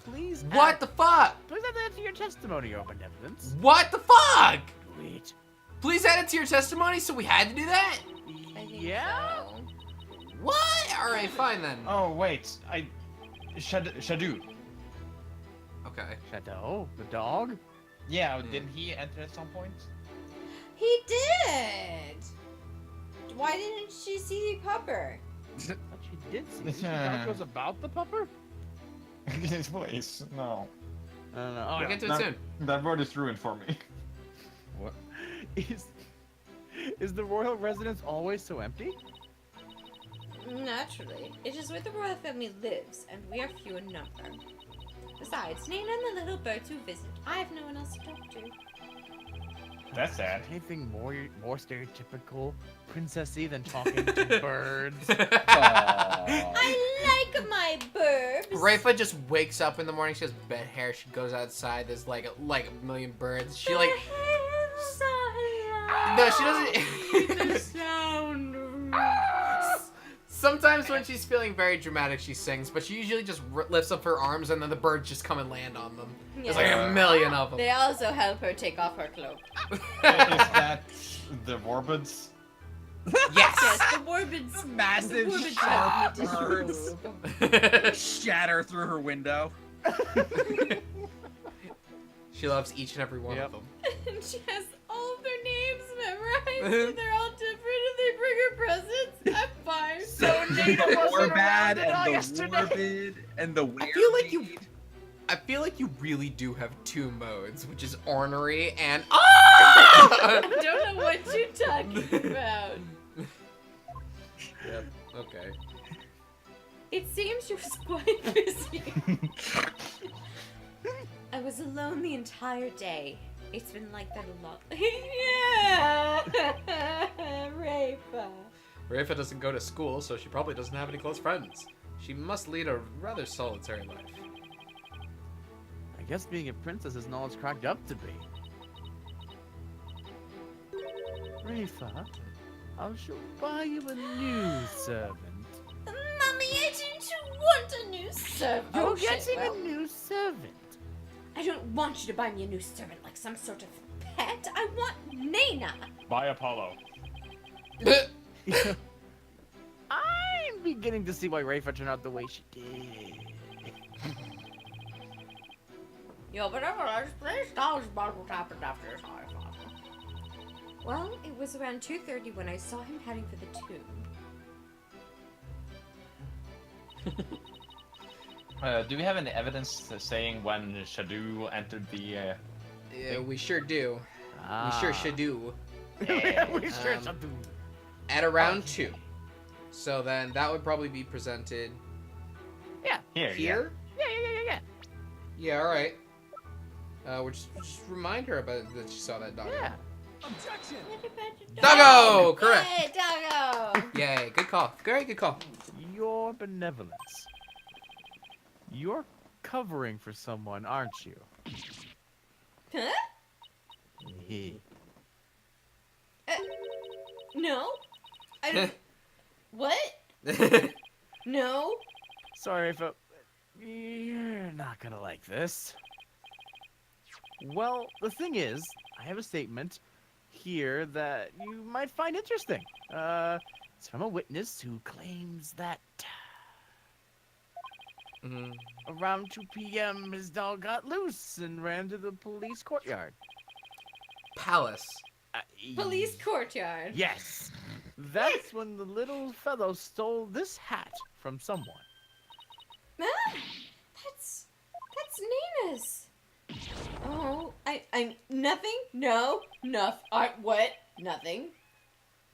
Please What the fuck? Please add that to your testimony, Your Benevolence. What the fuck? Wait. Please add it to your testimony, so we had to do that? Yeah? What? Alright, fine then. Oh, wait. Shadu. Okay. Shadow? The dog? Yeah, didn't he enter at some point? He did! Why didn't she see Pupper? But she did see. She was about the pupper? His voice. No. I don't know. We'll get to it soon. That word is ruined for me. What? Is the royal residence always so empty? Naturally. It is where the royal family lives, and we are few in number. Besides, Nana and the little birds who visit, I have no one else to talk to. That's sad. Anything more stereotypical princessy than talking to birds? I like my burbs! Rafa just wakes up in the morning, she has bed hair, she goes outside, there's like a million birds. She like... No, she doesn't... The sound. Sometimes when she's feeling very dramatic, she sings, but she usually just lifts up her arms and then the birds just come and land on them. There's like a million of them. They also help her take off her cloak. Is that the Warbuds? Yes! Yes, the warbids. Massive the warbids sharp help me birds shatter through her window. She loves each and every one Yep. of them. And she has all of their names memorized, and they're all different, and they bring her presents. I'm fine. So Nana The wasn't Warbad around at all and the yesterday. Warbid and the Weird. I feel like you really do have two modes, which is ornery and I don't know what you're talking about. Yep. Okay. It seems she was quite busy. I was alone the entire day. It's been like that a lot. Yeah! Rafa. Rafa doesn't go to school, so she probably doesn't have any close friends. She must lead a rather solitary life. I guess being a princess isn't all it's cracked up to be. Rafa, I shall buy you a new servant. Mommy, I didn't want a new servant. You're getting a new servant. I don't want you to buy me a new servant like some sort of pet. I want Nana. By Apollo. I'm beginning to see why Rafa turned out the way she did. Yeah, but please tell us about what happened after his high father. Well, it was around 2:30 when I saw him heading for the tomb. Do we have any evidence saying when Shadu entered the? Yeah, we sure do. We sure should do. Yeah, we sure Um, should do. At around 2. So then that would probably be presented Yeah. here? Yeah. Yeah, alright. We'll just remind her about that she saw that doggo. Yeah. Doggo! Correct! Hey, Doggo! Yay, good call. Very good call. Your benevolence. You're covering for someone, aren't you? Huh? Yeah. No. I don't. What? No. Sorry, Rafa. You're not gonna like this. Well, the thing is, I have a statement here that you might find interesting. It's from a witness who claims that around 2 p.m. his dog got loose and ran to the police courtyard. Palace. Police courtyard. Yes. That's when the little fellow stole this hat from someone. Ah, that's Nina's. Oh, I'm nothing. No, what? Nothing.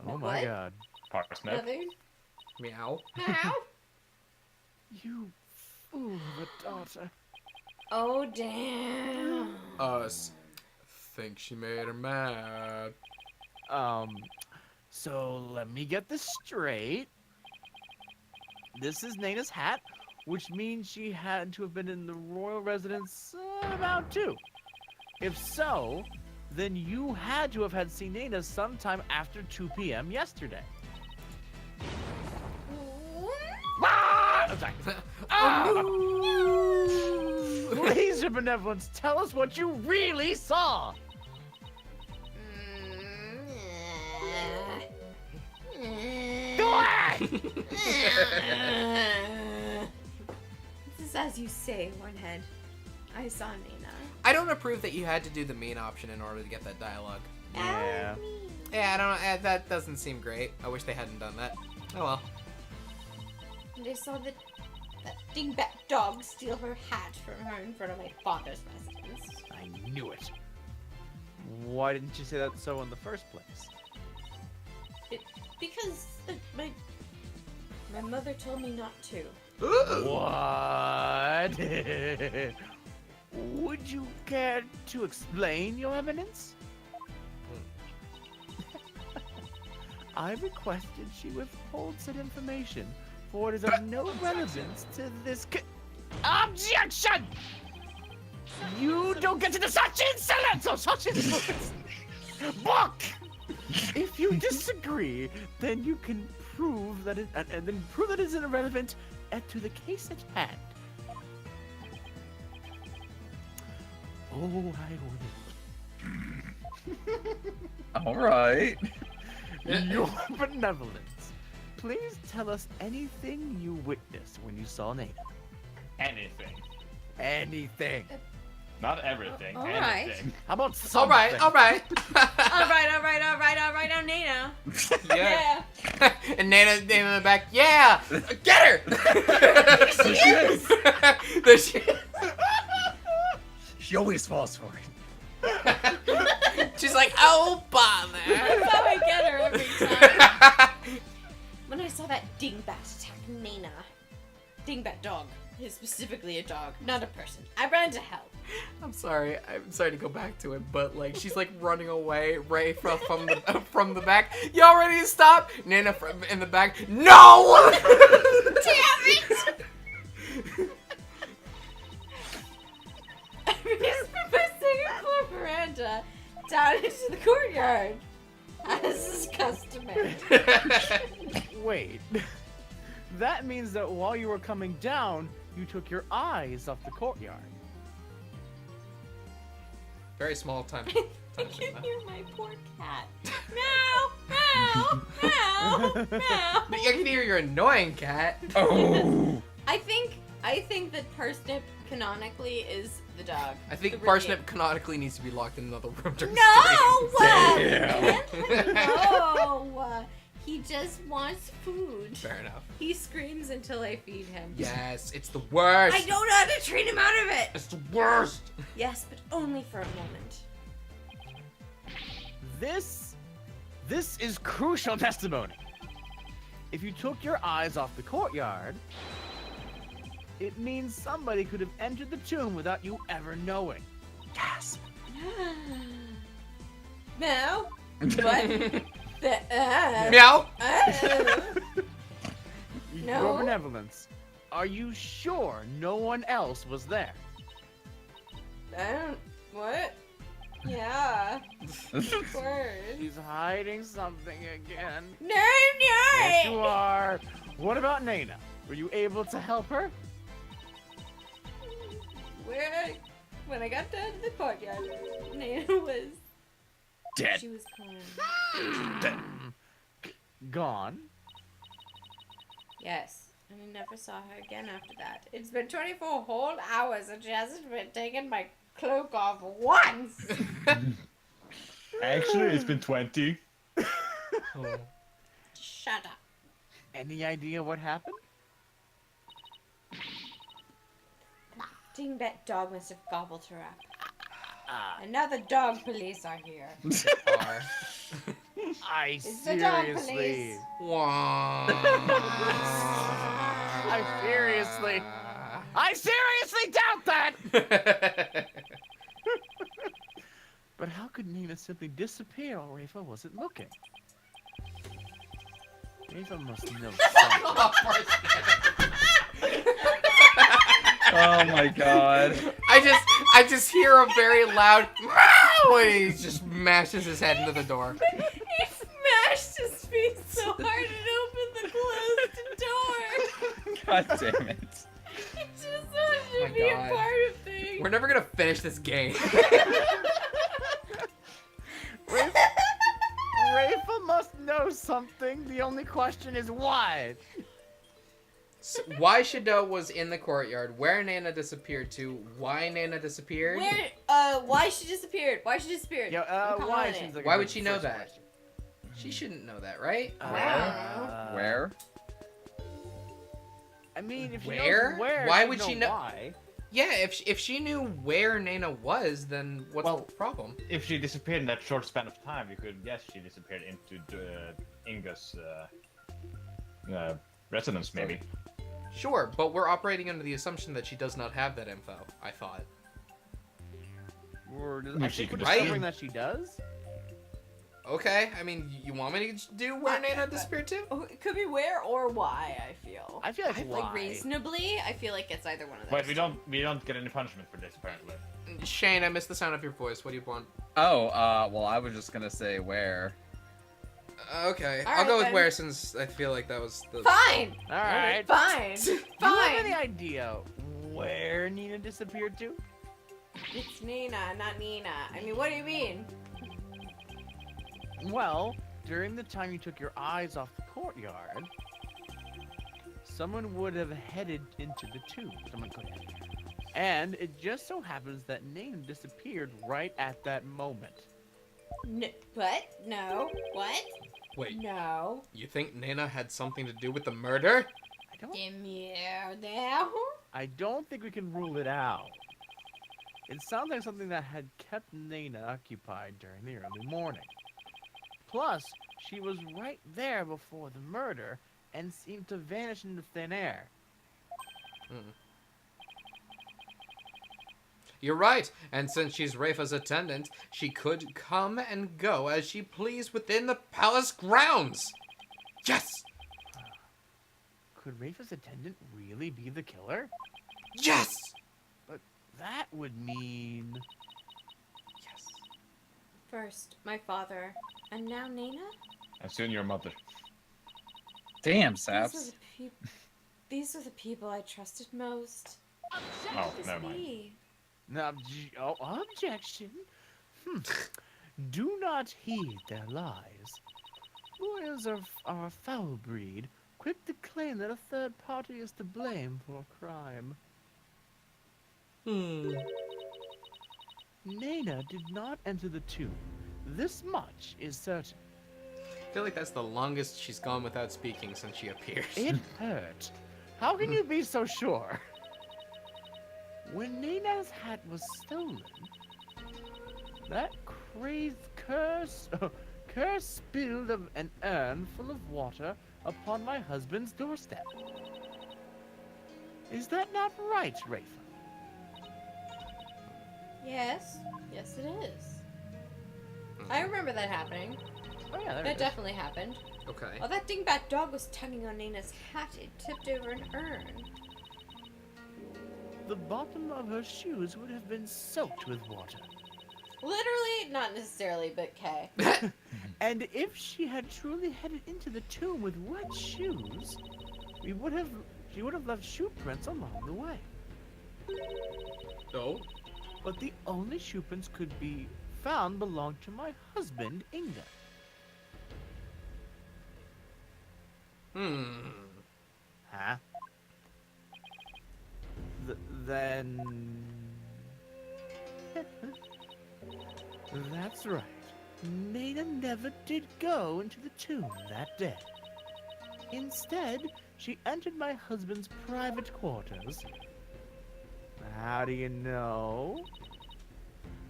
Oh my What? god. Parsnip. Nothing. Meow. Meow. You fool of a daughter. Oh damn. Us. Think she made her mad. So let me get this straight. This is Nana's hat, which means she had to have been in the royal residence about 2. If so, then you had to have had seen Nana sometime after 2 p.m. yesterday. Ah! I'm sorry. Please, your benevolence, tell us what you really saw. Go ahead! This is as you say, Onehead. I saw Nina. I don't approve that you had to do the mean option in order to get that dialogue. Yeah. Yeah, I don't. That doesn't seem great. I wish they hadn't done that. Oh well. And I saw that dingbat dog steal her hat from her in front of my father's residence. I knew it. Why didn't you say that so in the first place? Because my mother told me not to. What? Would you care to explain, Your Eminence? I requested she withhold said information, for it is of no relevance to this objection! You don't get to do such insolence or such influence! Book! If you disagree, then you can prove that it, and then prove that it's irrelevant to the case at hand. Oh, I will. All right. Your benevolence. Please tell us anything you witnessed when you saw Nana. Anything. Anything. Not everything. All right. anything. How about All something? right. all right, on Nina. Yeah. And Nana in the back. Yeah. Get her. There she is. There she is. She always falls for it. She's like, oh bother. That's how I get her every time. When I saw that dingbat attack Nina, dingbat dog. He's specifically a dog, not a person. I ran to help. I'm sorry to go back to it, but like she's like running away right from the from the back. Y'all ready to stop? Nana from in the back. No! Damn it! He's proposing a poor Miranda down into the courtyard, as is customary. Wait. That means that while you were coming down, you took your eyes off the courtyard. Very small time. I can hear my poor cat. Meow, meow, meow, meow. I can hear your annoying cat. Oh. I think that Parsnip canonically is the dog. I think The Parsnip canonically needs to be locked in another room during No! stream. No! He just wants food. Fair enough. He screams until I feed him. Yes, it's the worst. I don't know how to train him out of it. It's the worst. Yes, but only for a moment. This is crucial testimony. If you took your eyes off the courtyard, it means somebody could have entered the tomb without you ever knowing. Gasp. No. What? Meow. No. Your benevolence. Are you sure no one else was there? I don't. What? Yeah. Word. She's hiding something again. No, Yes, you no. are. What about Nana? Were you able to help her? When I got down to the courtyard, Nana was Dead. She was gone. Gone? Yes. And I never saw her again after that. It's been 24 whole hours and she hasn't been taking my cloak off once. Actually, it's been 20. Shut up. Any idea what happened? Dingbat dog must have gobbled her up. And now the dog police are here. I It's the dog seriously. police. I seriously doubt that! But how could Nina simply disappear while Rafa wasn't looking? Rafa must know something. Oh my god. I just hear a very loud meow and he just mashes his head into the door. He smashed his feet so hard it opened the closed door. God damn it. He just wanted My to be God. a part of things. We're never gonna finish this game. Rafa must know something. The only question is why. So why Shado was in the courtyard, where Nana disappeared to, why Nana disappeared. Why she disappeared? Why she disappeared? Yo, I'm why calling seems it. like a Why good would she know first that? question. She shouldn't know that, right? Where? I mean, if she Where? knows where, Why she'd would she know- why. Yeah, if she knew where Nana was, then what's Well- the problem? If she disappeared in that short span of time, you could guess she disappeared into Inga's residence, maybe. Sure, but we're operating under the assumption that she does not have that info, I thought. Or does, Maybe I she think we're could discovering just- that she does. Okay, I mean, you want me to do where Nana disappeared to? Oh, it could be where or why, I feel. I feel like why. Like reasonably, I feel like it's either one of those. But we don't get any punishment for this, apparently. Shane, I missed the sound of your voice. What do you want? Oh, well, I was just gonna say where. Okay, All I'll right, go with then. where since I feel like that was the... Fine! All right. Fine! Do you have any Fine! idea where Nina disappeared to? It's Nina, not Nina. I mean, what do you mean? Well, during the time you took your eyes off the courtyard, someone would have headed into the tomb. Someone could have. And it just so happens that Nina disappeared right at that moment. What? No. What? Wait, No. you think Nana had something to do with the murder? I don't think we can rule it out. It sounds like something that had kept Nana occupied during the early morning. Plus, she was right there before the murder and seemed to vanish into thin air. You're right, and since she's Rafa's attendant, she could come and go as she pleased within the palace grounds. Yes! Could Rafa's attendant really be the killer? Yes! But that would mean... Yes. First, my father, and now Nina? And soon your mother. Damn, These were Saps. the these were the people I trusted most. Oh, never mind. Me. Objection. Do not heed their lies. Lawyers are a foul breed, quick to claim that a third party is to blame for a crime. Nana did not enter the tomb. This much is certain. I feel like that's the longest she's gone without speaking since she appeared. It hurt. How can you be so sure? When Nana's hat was stolen, that crazed curse spilled an urn full of water upon my husband's doorstep. Is that not right, Rafa? Yes. Yes, it is. I remember that happening. Oh yeah, there That it is. definitely happened. Okay. While that dingbat dog was tugging on Nana's hat, it tipped over an urn. The bottom of her shoes would have been soaked with water. Literally, not necessarily, but K. And if she had truly headed into the tomb with wet shoes, she would have left shoe prints along the way. Oh? But the only shoe prints could be found belonged to my husband, Inga. Huh? Then... That's right. Nana never did go into the tomb that day. Instead, she entered my husband's private quarters. How do you know?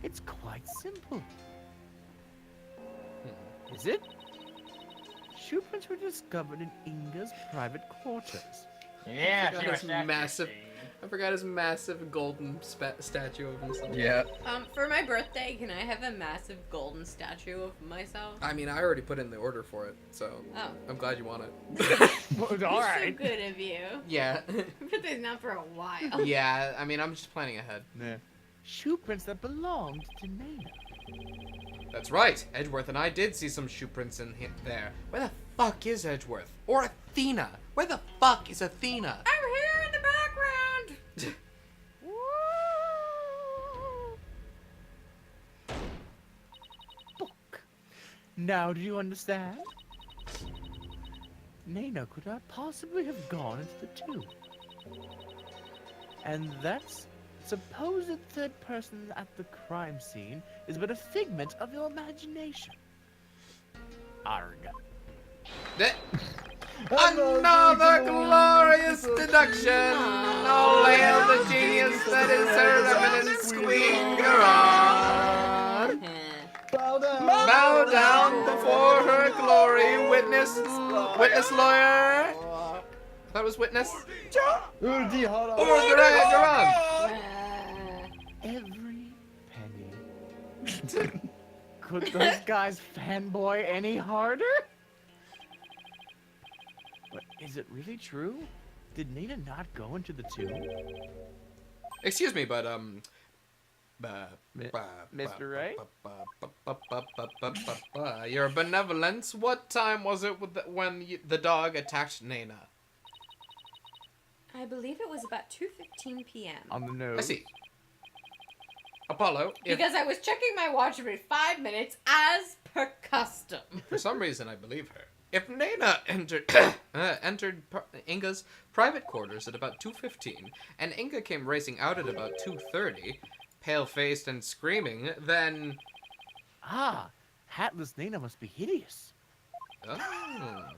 It's quite simple. Is it? Shoe prints were discovered in Inga's private quarters. Yeah, I she forgot was his massive. I forgot his massive golden statue of himself. Yeah. For my birthday, can I have a massive golden statue of myself? I mean, I already put in the order for it, so Oh. I'm glad you want it. Well, all So right. good of you. Yeah. Birthday's not for a while. Yeah, I mean, I'm just planning ahead. Nah. Shoe prints that belonged to Nana. That's right. Edgeworth and I did see some shoe prints in there. Where the fuck is Edgeworth? Or Athena? Where the fuck is Athena? I'm here in the background. Book. Now do you understand? Nana could not possibly have gone into the tomb. And that supposed third person at the crime scene is but a figment of your imagination. Arg. Another glorious deduction! All hail the genius that is her eminence Queen Garon! Bow down before her glory, witness lawyer! I thought it was witness. Garon! Every penny. Could those guys fanboy any harder? But is it really true? Did Nina not go into the tomb? Excuse me, but Mr. Ray? Your benevolence, what time was it when the dog attacked Nana? I believe it was about 2:15 p.m. On the nose. I see. Apollo, if Because I was checking my watch every 5 minutes as per custom. for some reason I believe her. If Nana entered Inga's private quarters at about 2:15, and Inga came racing out at about 2:30, pale-faced and screaming, then... Ah, hatless Nina must be hideous. Oh.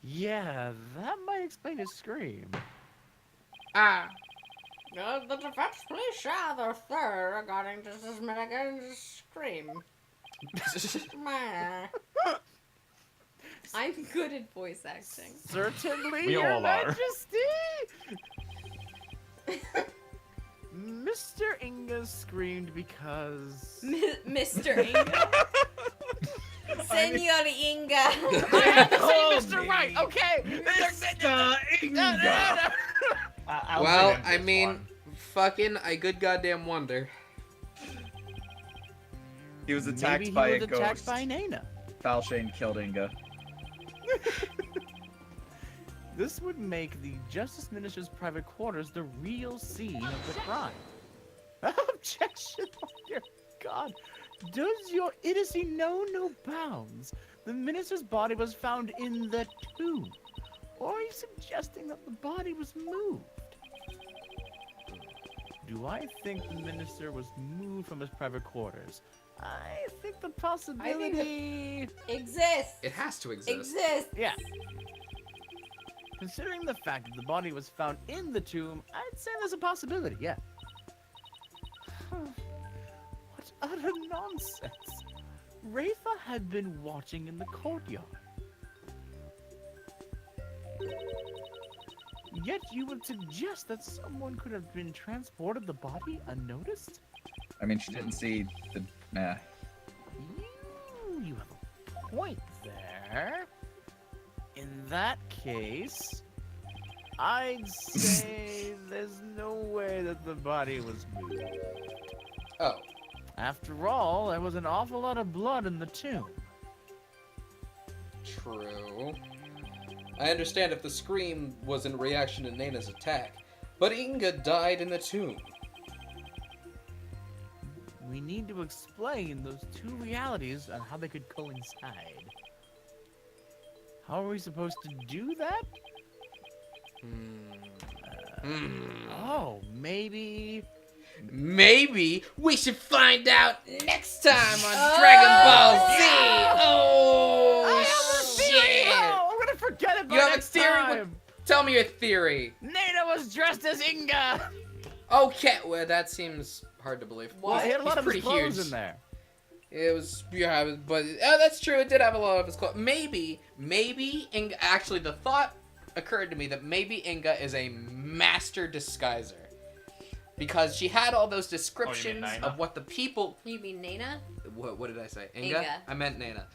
Yeah, that might explain his scream. Ah. The defense please share their third regarding Justice Milligan's scream. Meh. I'm good at voice acting. Certainly, We Your all are. Majesty. Mr. Inga screamed because... Mr. Inga. Senor Inga. I have to say Mr. me. Right, okay? Mr. Inga. I'll Well, give him I this mean, one. fucking, I good goddamn wonder. He was attacked Maybe by he a was ghost. attacked by Nana. Falshane killed Inga. This would make the Justice Minister's private quarters the real scene of the crime. Objection! Oh dear God! Does your idiocy know no bounds? The minister's body was found in the tomb. Or are you suggesting that the body was moved? Do I think the minister was moved from his private quarters? I think the possibility... Exists. It has to exist. Exists. Yeah. Considering the fact that the body was found in the tomb, I'd say there's a possibility, yeah. What utter nonsense. Rafa had been watching in the courtyard. Yet you would suggest that someone could have been transported the body unnoticed? I mean, she didn't see the. Nah. You have a point there. In that case, I'd say there's no way that the body was moved. Oh. After all, there was an awful lot of blood in the tomb. True. I understand if the scream was in reaction to Nana's attack, but Inga died in the tomb. We need to explain those two realities and how they could coincide. How are we supposed to do that? Oh, maybe... Maybe we should find out next time on Dragon Ball Z! Oh, I have a theory! shit! Oh, I'm gonna forget it by You have a next theory? time! Tell me your theory. Nana was dressed as Inga! Okay, well, that seems hard to believe. Well, he had a lot He's of his pretty clothes huge. in there. It was, yeah, but that's true. It did have a lot of his clothes. Maybe Inga. Actually, the thought occurred to me that maybe Inga is a master disguiser because she had all those descriptions Nana? of what the people. You mean Nana? What did I say? Inga? Inga. I meant Nana.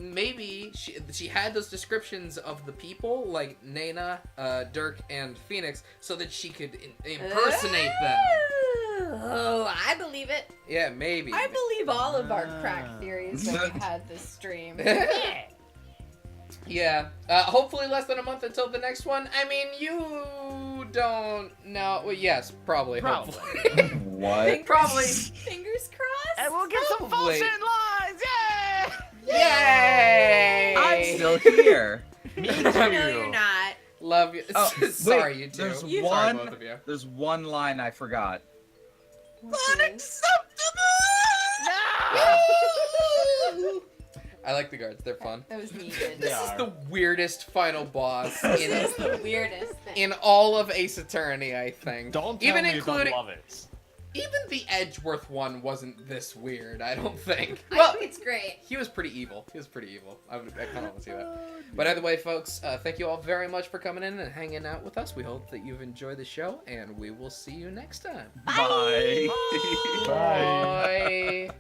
Maybe she had those descriptions of the people like Nana, Dhurke, and Phoenix, so that she could impersonate them. Oh, I believe it. Yeah, maybe. I believe all of our crack theories that we had this stream. Yeah. Hopefully less than a month until the next one. I mean, you don't know. Well, yes, probably. Probably. Hopefully. What? Probably. Fingers crossed. And we'll get some Probably. false lines! Yay! Yay! I'm still here. Me No, you're too. not. Love you. Oh, Sorry, wait, you two. there's Sorry, one- both of you. There's one line I forgot. I like the guards. They're fun. That was needed. This is the weirdest final boss This in is the weirdest thing. in all of Ace Attorney, I think. Don't tell even me you including don't love it. even the Edgeworth one wasn't this weird. I don't think. I Well, think it's great. he was pretty evil. I kind of want to see that. But either way, folks, thank you all very much for coming in and hanging out with us. We hope that you've enjoyed the show, and we will see you next time. Bye. Bye. Bye.